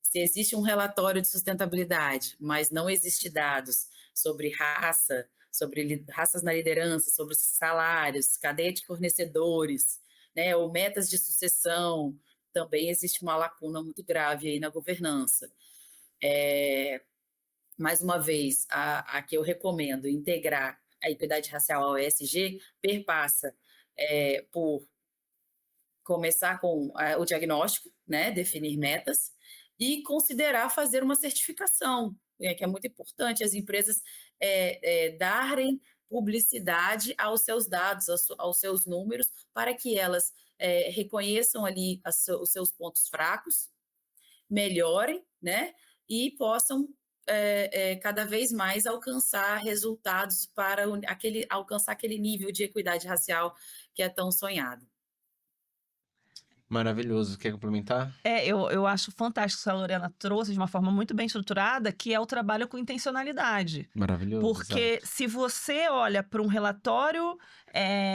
se existe um relatório de sustentabilidade, mas não existe dados sobre raça, sobre raças na liderança, sobre salários, cadeia de fornecedores, né, ou metas de sucessão, também existe uma lacuna muito grave aí na governança. Mais uma vez, a que eu recomendo integrar a equidade racial ao ESG perpassa por começar com o diagnóstico, né, definir metas e considerar fazer uma certificação, que é muito importante as empresas darem publicidade aos seus dados, aos seus números, para que elas reconheçam ali os seus pontos fracos, melhorem, né, e possam cada vez mais alcançar resultados para alcançar aquele nível de equidade racial que é tão sonhado. Maravilhoso. Quer complementar? Eu acho fantástico que a Lorena trouxe de uma forma muito bem estruturada, que é o trabalho com intencionalidade. Maravilhoso. Porque se você olha para um relatório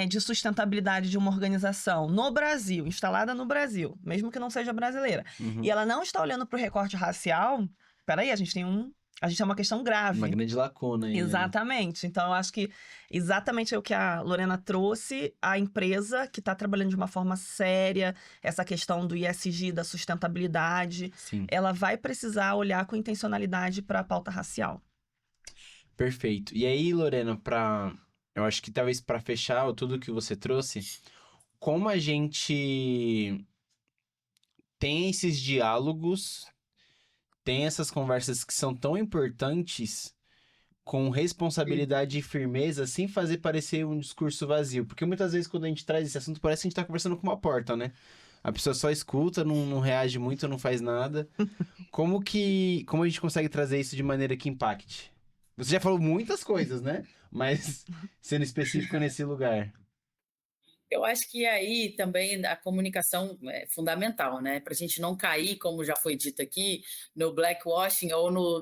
de sustentabilidade de uma organização no Brasil, instalada no Brasil, mesmo que não seja brasileira, e ela não está olhando para o recorte racial, peraí, a gente tem um A gente é uma questão grave. Uma grande lacuna aí, né? Exatamente. Então, eu acho que exatamente o que a Lorena trouxe, a empresa que está trabalhando de uma forma séria, essa questão do ESG, da sustentabilidade, Sim, ela vai precisar olhar com intencionalidade para a pauta racial. perfeito. E aí, Lorena, eu acho que talvez para fechar tudo que você trouxe, como a gente tem esses diálogos, tem essas conversas que são tão importantes com responsabilidade e firmeza, sem fazer parecer um discurso vazio. Porque muitas vezes quando a gente traz esse assunto, parece que a gente tá conversando com uma porta, né? A pessoa só escuta, não reage muito, não faz nada. Como a gente consegue trazer isso de maneira que impacte? Você já falou muitas coisas, né? Mas sendo específico nesse lugar. Eu acho que aí também a comunicação é fundamental, né? Para a gente não cair, como já foi dito aqui, no blackwashing ou no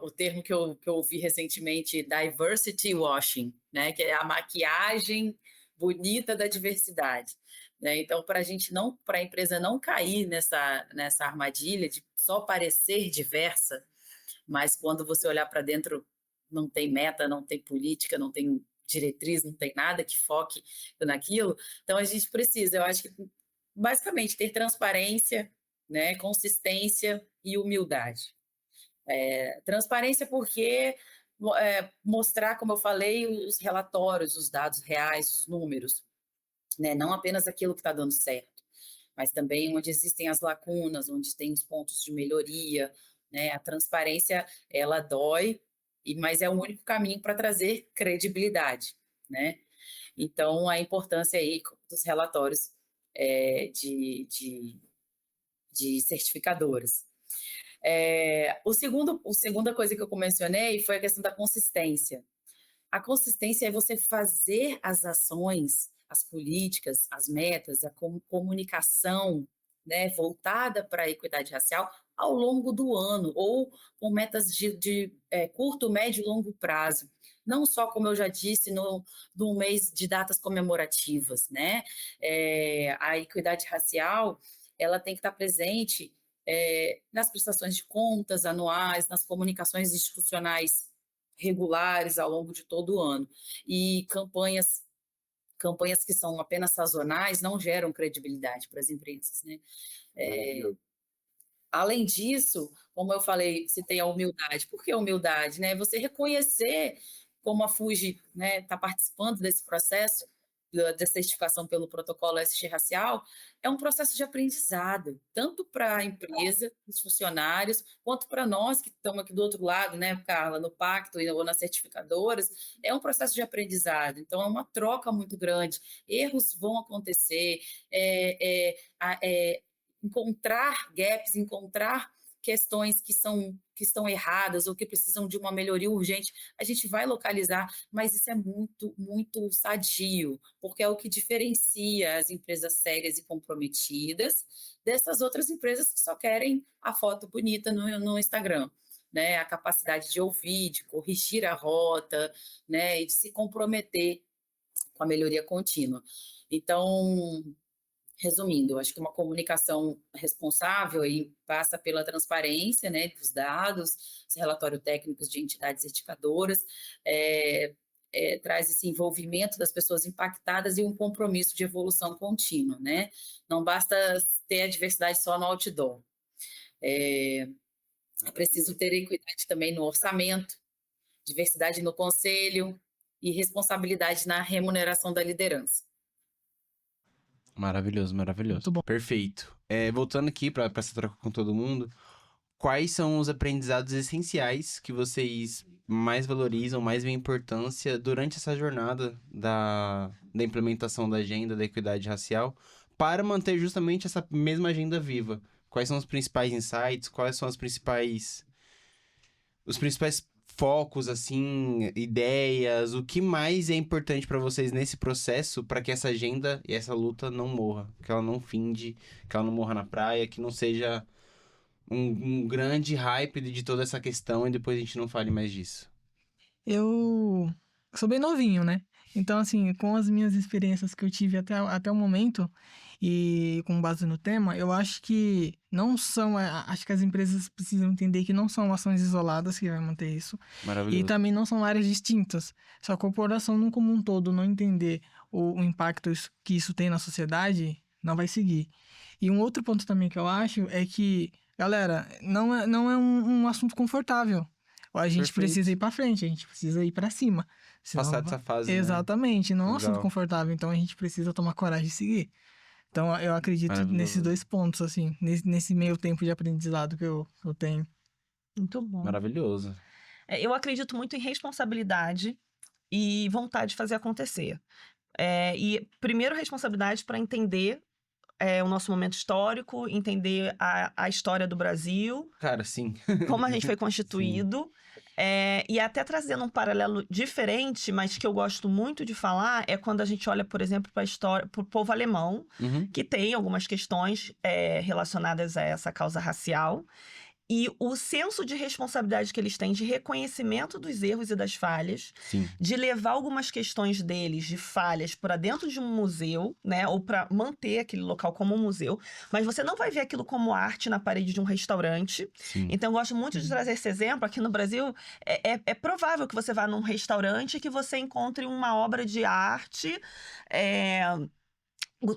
o termo que eu ouvi recentemente, diversity washing, né? Que é a maquiagem bonita da diversidade. Né? Então, para a empresa não cair nessa armadilha de só parecer diversa, mas quando você olhar para dentro, não tem meta, não tem política, não tem diretriz, não tem nada que foque naquilo. Então, a gente precisa, eu acho que, basicamente, ter transparência, né, consistência e humildade. Transparência porque mostrar, como eu falei, os relatórios, os dados reais, os números, né, não apenas aquilo que está dando certo, mas também onde existem as lacunas, onde tem os pontos de melhoria, né? A transparência, ela dói, mas é o único caminho para trazer credibilidade, né? Então, a importância aí dos relatórios de certificadoras. A segunda coisa que eu mencionei foi a questão da consistência. A consistência é você fazer as ações, as políticas, as metas, a comunicação, né, voltada para a equidade racial ao longo do ano, ou com metas de curto, médio e longo prazo. Não só, como eu já disse, no mês de datas comemorativas. Né? A equidade racial ela tem que estar presente nas prestações de contas anuais, nas comunicações institucionais regulares ao longo de todo o ano. E campanhas que são apenas sazonais não geram credibilidade para as empresas. Né? Além disso, como eu falei, citei a humildade. Por que a humildade? Né? Você reconhecer como a FUJI está participando desse processo da certificação pelo protocolo SG racial, é um processo de aprendizado, tanto para a empresa, os funcionários, quanto para nós que estamos aqui do outro lado, né, Carla, no pacto ou nas certificadoras, é um processo de aprendizado. Então, é uma troca muito grande. Erros vão acontecer, encontrar gaps, encontrar questões que estão erradas ou que precisam de uma melhoria urgente, a gente vai localizar, mas isso é muito, muito sadio, porque é o que diferencia as empresas sérias e comprometidas dessas outras empresas que só querem a foto bonita no Instagram. Né? A capacidade de ouvir, de corrigir a rota, né? E de se comprometer com a melhoria contínua. Então, resumindo, acho que uma comunicação responsável aí passa pela transparência, né, dos dados, os relatórios técnicos de entidades certificadoras, traz esse envolvimento das pessoas impactadas e um compromisso de evolução contínua, né? Não basta ter a diversidade só no outdoor. É preciso ter equidade também no orçamento, diversidade no conselho e responsabilidade na remuneração da liderança. Maravilhoso, maravilhoso. Muito bom. Perfeito. Voltando aqui para essa troca com todo mundo, quais são os aprendizados essenciais que vocês mais valorizam, mais veem importância durante essa jornada da implementação da agenda da equidade racial para manter justamente essa mesma agenda viva? Quais são os principais insights? Quais são os principais focos, assim, ideias? O que mais é importante para vocês nesse processo para que essa agenda e essa luta não morra? Que ela não finde, que ela não morra na praia, que não seja um grande hype de toda essa questão e depois a gente não fale mais disso. Eu sou bem novinho, né? Então, assim, com as minhas experiências que eu tive até o momento e com base no tema, eu acho que não são... Acho que as empresas precisam entender que não são ações isoladas que vai manter isso. E Maravilhoso. também não são áreas distintas. Se a corporação, no como um todo, não entender o impacto que isso tem na sociedade, não vai seguir. E um outro ponto também que eu acho é que, galera, não é um assunto confortável. A gente precisa ir Perfeito. para frente, a gente precisa ir para cima. Senão Passar dessa fase, né? Exatamente, não é um assunto Legal. confortável, então a gente precisa tomar coragem de seguir. Então eu acredito nesses Maravilhoso. 2 pontos, assim, nesse meio tempo de aprendizado que eu tenho. Muito bom. Maravilhoso. Eu acredito muito em responsabilidade e vontade de fazer acontecer. E primeiro, responsabilidade para entender o nosso momento histórico, entender a história do Brasil, Cara, sim. como a gente foi constituído. E até trazendo um paralelo diferente, mas que eu gosto muito de falar, é quando a gente olha, por exemplo, para a história, para o povo alemão, Uhum. que tem algumas questões relacionadas a essa causa racial. E o senso de responsabilidade que eles têm de reconhecimento dos erros e das falhas, Sim. de levar algumas questões deles, de falhas, para dentro de um museu, né? Ou para manter aquele local como um museu. Mas você não vai ver aquilo como arte na parede de um restaurante. Sim. Então, eu gosto muito de trazer esse exemplo. Aqui no Brasil, é provável que você vá num restaurante e que você encontre uma obra de arte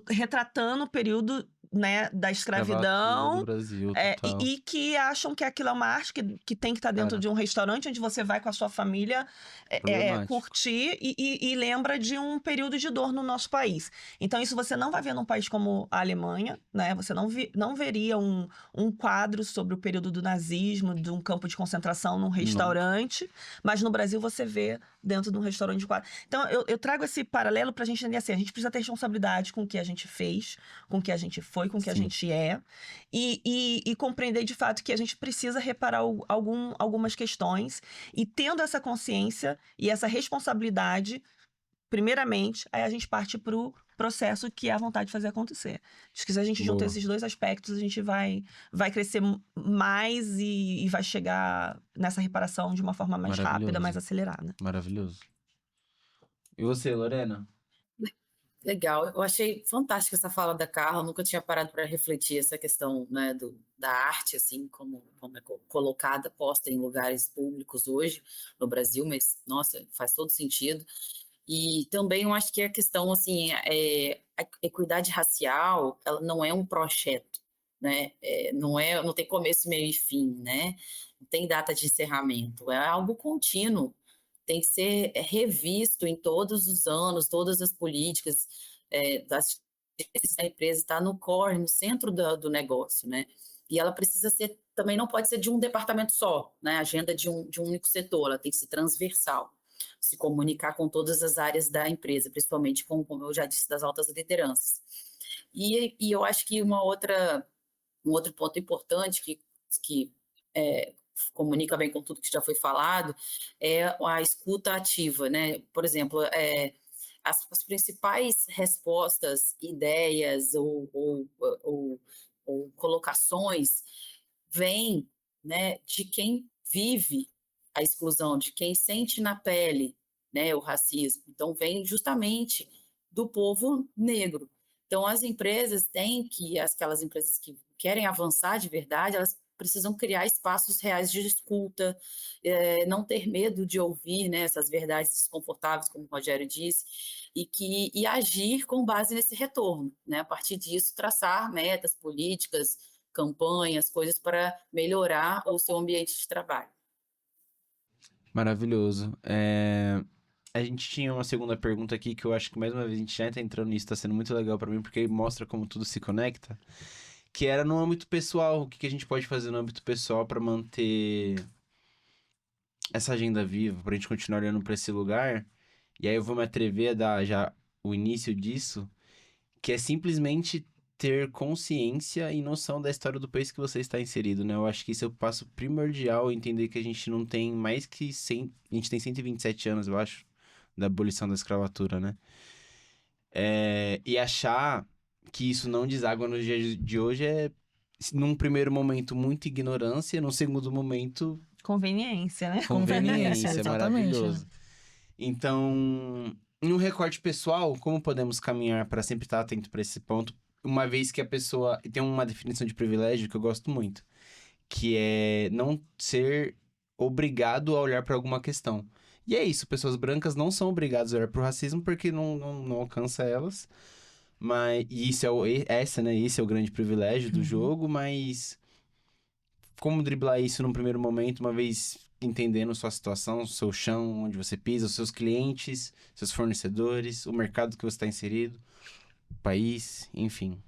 retratando o período, né, da Escravatura escravidão. do Brasil, E total. que acham que aquilo é uma arte que tem que estar dentro Cara, de um restaurante onde você vai com a sua família problemático. curtir e lembra de um período de dor no nosso país. Então, isso você não vai ver num país como a Alemanha, né? Você não veria um quadro sobre o período do nazismo, de um campo de concentração num restaurante, mas no Brasil você vê dentro de um restaurante de quadro. Então, eu trago esse paralelo pra gente entender assim, a gente precisa ter responsabilidade com o que a gente fez, com o que a gente foi, com o que a Sim. gente é, e compreender de fato que a gente precisa reparar algumas questões, e tendo essa consciência e essa responsabilidade, primeiramente, aí a gente parte pro processo que é a vontade de fazer acontecer. Acho que se a gente junta Boa. esses 2 aspectos, a gente vai crescer mais e vai chegar nessa reparação de uma forma mais rápida, Maravilhoso. mais acelerada. Maravilhoso. E você, Lorena? Legal, eu achei fantástica essa fala da Carla, eu nunca tinha parado para refletir essa questão, né, da arte, assim, como é colocada, posta em lugares públicos hoje no Brasil, mas, nossa, faz todo sentido. E também eu acho que a questão, assim, a equidade racial, ela não é um projeto, né, não tem começo, meio e fim, né, não tem data de encerramento, é algo contínuo, tem que ser revisto em todos os anos, todas as políticas da empresa, está no core, no centro do negócio, né? E ela precisa ser, também não pode ser de um departamento só, né? A agenda de um único setor, ela tem que ser transversal, se comunicar com todas as áreas da empresa, principalmente com, como eu já disse, das altas lideranças. E eu acho que um outro ponto importante que comunica bem com tudo que já foi falado, é a escuta ativa, né? Por exemplo, as principais respostas, ideias ou colocações vêm, né, de quem vive a exclusão, de quem sente na pele, né, o racismo. Então, vem justamente do povo negro. Então, as empresas têm que, aquelas empresas que querem avançar de verdade, elas precisam criar espaços reais de escuta, não ter medo de ouvir, né, essas verdades desconfortáveis, como o Rogério disse, e agir com base nesse retorno, né? A partir disso, traçar metas, políticas, campanhas, coisas para melhorar o seu ambiente de trabalho. Maravilhoso. A gente tinha uma segunda pergunta aqui que eu acho que mais uma vez a gente já tá entrando nisso, tá sendo muito legal para mim, porque mostra como tudo se conecta. Que era no âmbito pessoal, o que a gente pode fazer no âmbito pessoal para manter essa agenda viva, pra gente continuar olhando para esse lugar. E aí eu vou me atrever a dar já o início disso, que é simplesmente ter consciência e noção da história do país que você está inserido, né? Eu acho que isso é o passo primordial, entender que a gente não tem mais que 100... A gente tem 127 anos, eu acho, da abolição da escravatura, né? E achar que isso não deságua nos dias de hoje é, num primeiro momento, muita ignorância, num segundo momento, Conveniência, né? Conveniência, é exatamente. maravilhoso. Então, em um recorte pessoal, como podemos caminhar para sempre estar atento para esse ponto? uma vez que a pessoa... Tem uma definição de privilégio que eu gosto muito, que é não ser obrigado a olhar para alguma questão. E é isso, pessoas brancas não são obrigadas a olhar para o racismo porque não alcança elas. E isso esse é o grande privilégio do Uhum. jogo, mas como driblar isso num primeiro momento, uma vez entendendo sua situação, seu chão, onde você pisa, os seus clientes, seus fornecedores, o mercado que você está inserido, o país, enfim.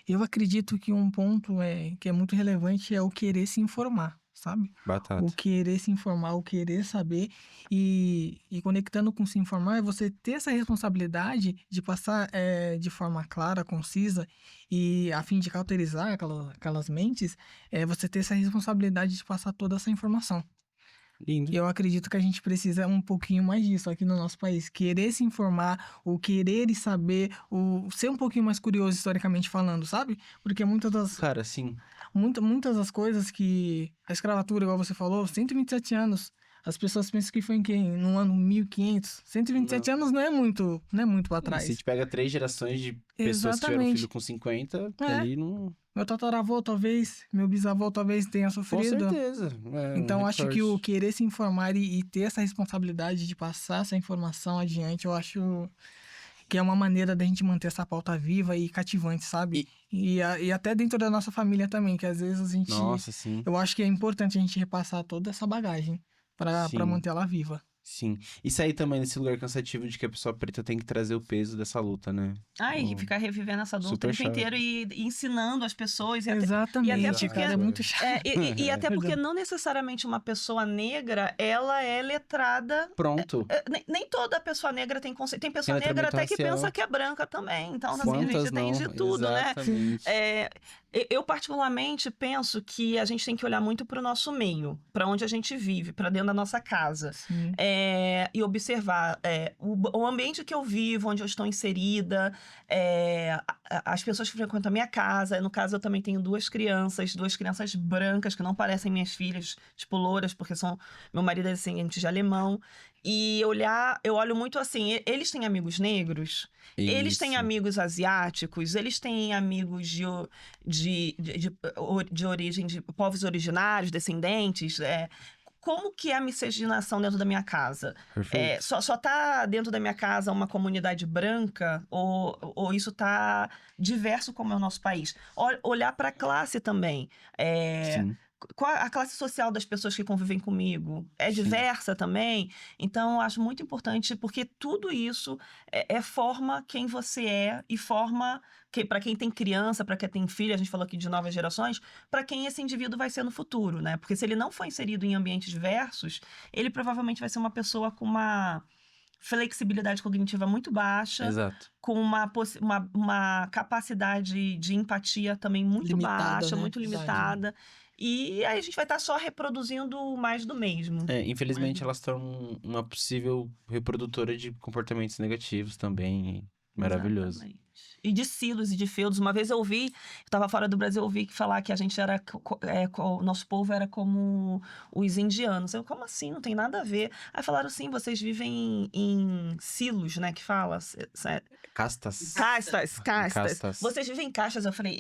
Eu acredito que um ponto que é muito relevante é o querer se informar, sabe? Batata. O querer se informar, o querer saber e conectando com se informar é você ter essa responsabilidade de passar de forma clara, concisa e a fim de cauterizar aquelas mentes, você ter essa responsabilidade de passar toda essa informação. Lindo. E eu acredito que a gente precisa um pouquinho mais disso aqui no nosso país. Querer se informar, o querer e saber, o ser um pouquinho mais curioso historicamente falando, sabe? Porque Cara, sim. muitas das coisas que... A escravatura, igual você falou, 127 anos. As pessoas pensam que foi em quem? No ano 1500. 127 anos não é muito para Se a trás. gente pega 3 gerações de pessoas que tiveram Exatamente. filho com 50, É. ali não... Meu tataravô, talvez, meu bisavô, talvez tenha Com sofrido. certeza. Então, acho que o recorte. querer se informar e ter essa responsabilidade de passar essa informação adiante, eu acho que é uma maneira da gente manter essa pauta viva e cativante, sabe? E até dentro da nossa família também, que às vezes a gente... Nossa, sim. Eu acho que é importante a gente repassar toda essa bagagem para Sim. manter ela viva. Sim. E sair também desse lugar cansativo de que a pessoa preta tem que trazer o peso dessa luta, né? E ficar revivendo essa dor o Super tempo inteiro e ensinando as pessoas. Exatamente, porque- cara, é muito chato. E até porque Perdão. não necessariamente uma pessoa negra, ela é letrada. Pronto. Nem toda pessoa negra tem conceito. Tem pessoa Tem negra até que letramento pensa racial. que é branca também. Então, assim, a Quantas gente tem não? de tudo, né? Exatamente. Eu particularmente penso que a gente tem que olhar muito para o nosso meio, para onde a gente vive, para dentro da nossa casa. Sim. E observar o ambiente que eu vivo, onde eu estou inserida, as pessoas que frequentam a minha casa. No caso, eu também tenho duas crianças brancas, que não parecem minhas filhas, tipo, louras, porque meu marido é descendente de alemão. E eu olho muito assim, eles têm amigos negros, eles têm Isso. amigos asiáticos, eles têm amigos de origem de povos originários, descendentes. Como que é a miscigenação dentro da minha casa? Perfeito. Só tá dentro da minha casa uma comunidade branca ou isso tá diverso como é o nosso país? Olhar para a classe também. Sim. Qual a classe social das pessoas que convivem comigo? É Sim. diversa também? Então, eu acho muito importante, porque tudo isso forma quem você é e forma, para quem tem criança, para quem tem filho, a gente falou aqui de novas gerações, para quem esse indivíduo vai ser no futuro, né? Porque se ele não for inserido em ambientes diversos, ele provavelmente vai ser uma pessoa com uma flexibilidade cognitiva muito baixa, Exato. com uma capacidade de empatia também muito Limitada, baixa, né? muito Verdade. limitada. E aí a gente vai estar só reproduzindo mais do mesmo. Infelizmente, elas estão uma possível reprodutora de comportamentos negativos também. Maravilhoso. Exatamente. E de silos e de feudos. Uma vez eu estava fora do Brasil, eu ouvi falar que a gente era, o nosso povo era como os indianos. Como assim? Não tem nada a ver. Aí falaram assim, vocês vivem em silos, né, que fala? Castas. Castas. Vocês vivem em caixas. Eu falei,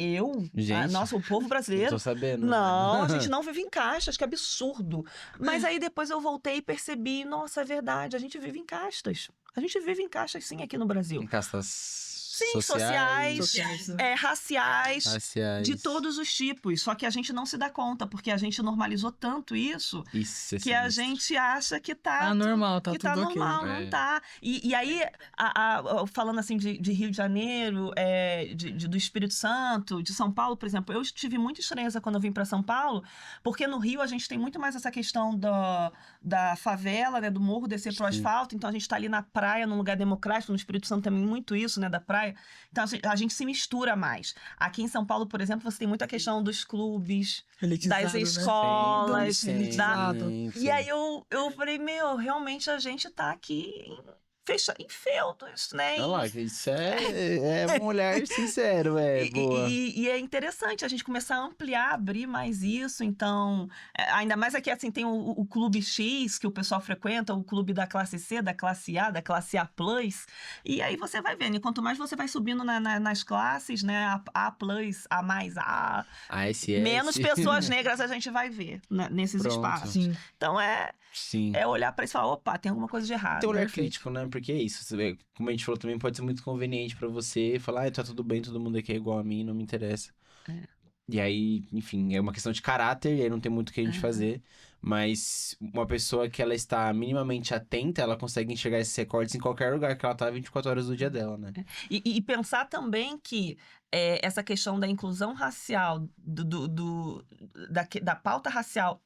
Gente. Nossa, o povo Não brasileiro? tô sabendo. Não, a gente não vive em caixas, que absurdo. Mas aí depois eu voltei e percebi, nossa, é verdade, a gente vive em castas. A gente vive em caixas, sim, aqui no Brasil. Em castas Sim, sociais, raciais, raciais. de todos os tipos. Só que a gente não se dá conta, porque a gente normalizou tanto isso Isso é que a sinistro. gente acha que tá normal, tá que tudo tá ok. normal, não tá. E aí, falando assim de Rio de Janeiro, do Espírito Santo, de São Paulo, por exemplo, eu tive muita estranheza quando eu vim para São Paulo, porque no Rio a gente tem muito mais essa questão da favela, né, do morro descer pro Sim. asfalto, então a gente tá ali na praia, num lugar democrático, no Espírito Santo também muito isso, né, da praia. Então a gente se mistura mais. Aqui em São Paulo, por exemplo, você tem muita questão dos clubes, Elitizado, das né? escolas, Elitizado. E aí eu falei, realmente a gente tá aqui em feudos, né? Olha lá, isso é um olhar sincero, boa. E é interessante a gente começar a ampliar, abrir mais isso. Então, ainda mais aqui, assim, tem o Clube X, que o pessoal frequenta, o clube da classe C, da classe A, da classe A+. E aí você vai vendo, e quanto mais você vai subindo nas classes, né, A+, A+, A, SS. menos pessoas negras a gente vai ver nesses Pronto. espaços. Sim. Então, Sim. é olhar pra isso e falar, opa, tem alguma coisa de errado. Tem um olhar perfeito. crítico, né? Porque é isso. Você vê, como a gente falou também, pode ser muito conveniente pra você falar, tá tudo bem, todo mundo aqui é igual a mim, não me interessa. E aí, enfim, é uma questão de caráter, e aí não tem muito o que a gente fazer. Mas uma pessoa que ela está minimamente atenta, ela consegue enxergar esses recortes em qualquer lugar que ela tá 24 horas do dia dela, né? E pensar também que essa questão da inclusão racial, da pauta racial,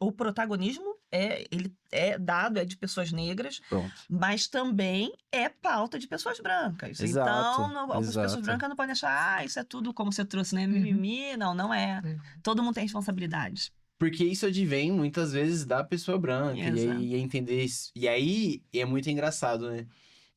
o protagonismo ele é dado, é de pessoas negras, Pronto. mas também é pauta de pessoas brancas. Exato, Então, as pessoas exato. brancas não podem achar, isso é tudo como você trouxe, né? Mimimi. Não é. Todo mundo tem responsabilidades. Porque isso advém, muitas vezes, da pessoa branca. E Exato. aí, entender isso. E aí, é muito engraçado, né?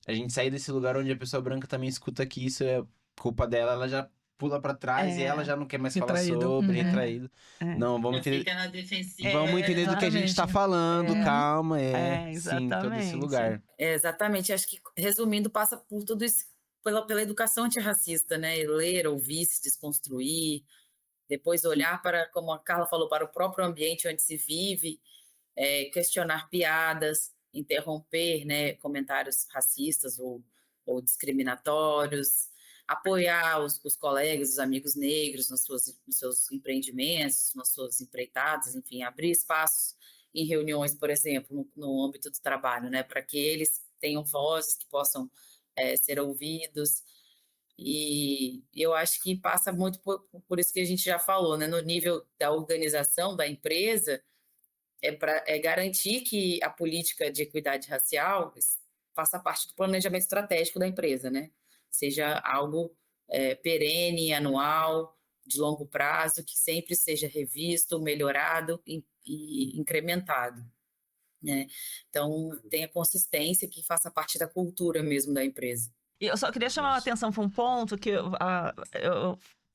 A gente sair desse lugar onde a pessoa branca também escuta que isso é culpa dela, ela já pula pra trás e ela já não quer mais falar Retraído. sobre, Uhum. retraído. Não, vamos Já entender... fica na defensiva. Vamos entender do que a gente tá exatamente. falando, calma, sim, exatamente. todo esse lugar. Exatamente, acho que, resumindo, passa por tudo isso, pela educação antirracista, né? Ler, ouvir, se desconstruir, depois olhar para, como a Carla falou, para o próprio ambiente onde se vive, questionar piadas, interromper, né, comentários racistas ou discriminatórios, apoiar os colegas, os amigos negros nos seus empreendimentos, nas suas empreitadas, enfim, abrir espaços em reuniões, por exemplo, no âmbito do trabalho, né, para que eles tenham vozes que possam ser ouvidos. E eu acho que passa muito por isso que a gente já falou, né, no nível da organização da empresa, é garantir que a política de equidade racial faça parte do planejamento estratégico da empresa, né? Seja algo perene, anual, de longo prazo, que sempre seja revisto, melhorado e incrementado, né? Então, tenha consistência, que faça parte da cultura mesmo da empresa. E eu só queria chamar a atenção para um ponto que eu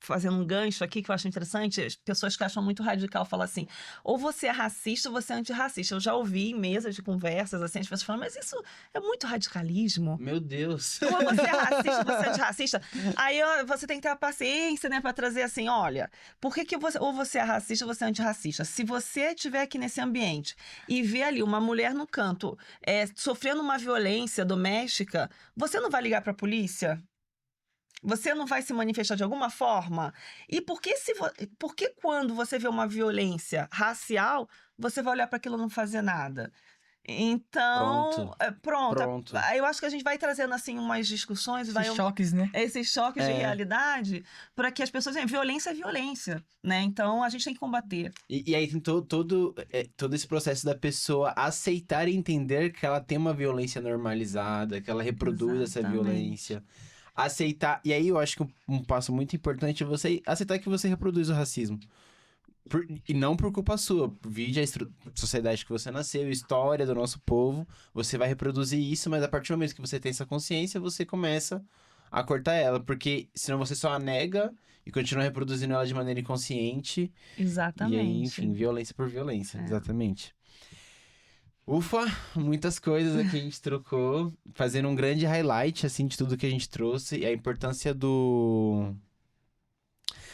fazendo um gancho aqui que eu acho interessante, as pessoas que acham muito radical falam assim, ou você é racista ou você é antirracista. Eu já ouvi em mesas de conversas assim, as pessoas falam, mas isso é muito radicalismo. Meu Deus. Ou você é racista ou você é antirracista. Aí você tem que ter a paciência, né, para trazer assim, olha, por que ou você é racista ou você é antirracista? Se você estiver aqui nesse ambiente e ver ali uma mulher no canto sofrendo uma violência doméstica, você não vai ligar para a polícia? Você não vai se manifestar de alguma forma? E por que quando você vê uma violência racial, você vai olhar para aquilo e não fazer nada? Então, pronto. Eu acho que a gente vai trazendo assim umas discussões, Esses choques, né? Esses choques de realidade, para que as pessoas violência é violência, né? Então a gente tem que combater. E aí tem todo esse processo da pessoa aceitar e entender que ela tem uma violência normalizada, que ela reproduz essa violência. Aceitar. E aí eu acho que um passo muito importante é você aceitar que você reproduz o racismo. E não por culpa sua. Vide a sociedade que você nasceu, história do nosso povo. Você vai reproduzir isso, mas a partir do momento que você tem essa consciência, você começa a cortar ela. Porque senão você só a nega e continua reproduzindo ela de maneira inconsciente. Exatamente. E aí, enfim, violência por violência. Exatamente. Ufa, muitas coisas aqui a gente trocou, fazendo um grande highlight, assim, de tudo que a gente trouxe e a importância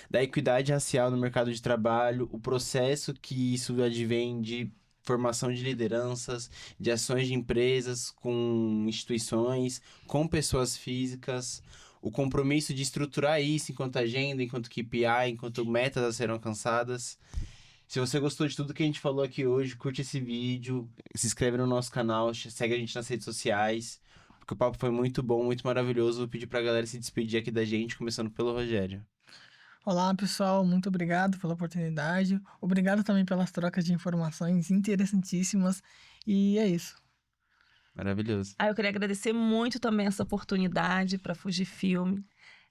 da equidade racial no mercado de trabalho, o processo que isso advém de formação de lideranças, de ações de empresas com instituições, com pessoas físicas, o compromisso de estruturar isso enquanto agenda, enquanto KPI, enquanto metas a serem alcançadas. Se você gostou de tudo que a gente falou aqui hoje, curte esse vídeo, se inscreve no nosso canal, segue a gente nas redes sociais, porque o papo foi muito bom, muito maravilhoso. Vou pedir pra galera se despedir aqui da gente, começando pelo Rogério. Olá, pessoal, muito obrigado pela oportunidade. Obrigado também pelas trocas de informações interessantíssimas. E é isso. Maravilhoso. Eu queria agradecer muito também essa oportunidade para Fujifilme.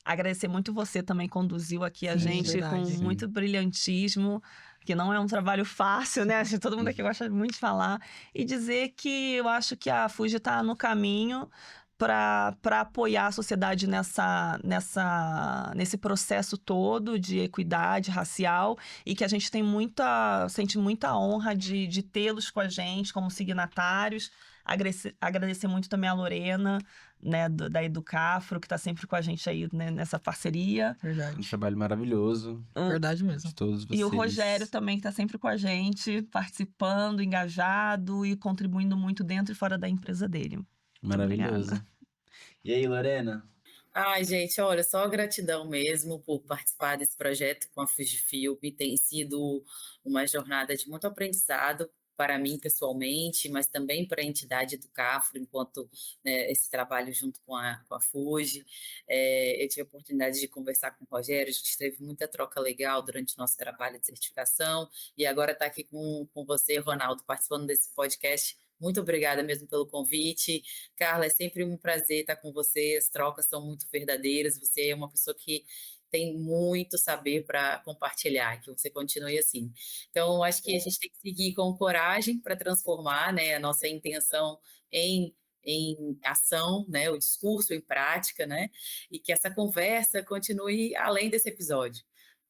Agradecer muito você também conduziu aqui a gente com muito brilhantismo. que não é um trabalho fácil, né? Acho que todo mundo aqui gosta muito de falar. E dizer que eu acho que a Fuji está no caminho para apoiar a sociedade nesse processo todo de equidade racial e que a gente sente muita honra de tê-los com a gente como signatários. Agradecer muito também a Lorena, né, da Educafro, que está sempre com a gente aí, né, nessa parceria. Um Verdade. trabalho maravilhoso Verdade mesmo. de todos vocês. E o Rogério também, que está sempre com a gente, participando, engajado e contribuindo muito dentro e fora da empresa dele. Maravilhoso. Obrigada. E aí, Lorena? Ai, gente, olha, só gratidão mesmo por participar desse projeto com a Fujifilm. Tem sido uma jornada de muito aprendizado para mim pessoalmente, mas também para a entidade do CAFRO, enquanto, né, esse trabalho junto com a Fuji. Eu tive a oportunidade de conversar com o Rogério, a gente teve muita troca legal durante o nosso trabalho de certificação, e agora está aqui com você, Ronaldo, participando desse podcast. Muito obrigada mesmo pelo convite. Carla, é sempre um prazer estar com você, as trocas são muito verdadeiras, você é uma pessoa que tem muito saber para compartilhar, que você continue assim. Então, acho que a gente tem que seguir com coragem para transformar, né, a nossa intenção em ação, né, o discurso em prática, né, e que essa conversa continue além desse episódio,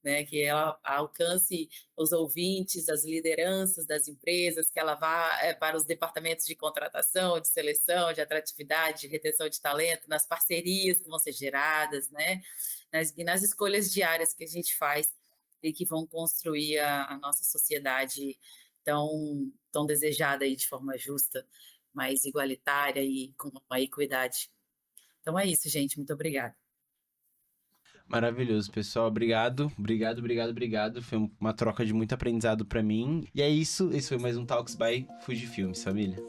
né, que ela alcance os ouvintes, as lideranças das empresas, que ela vá para os departamentos de contratação, de seleção, de atratividade, de retenção de talento, nas parcerias que vão ser geradas, né, nas escolhas diárias que a gente faz e que vão construir a nossa sociedade tão desejada aí de forma justa, mais igualitária e com uma equidade. Então é isso, gente. Muito obrigada. Maravilhoso, pessoal. Obrigado. Obrigado. Foi uma troca de muito aprendizado pra mim. E é isso. Esse foi mais um Talks by Fujifilm, família.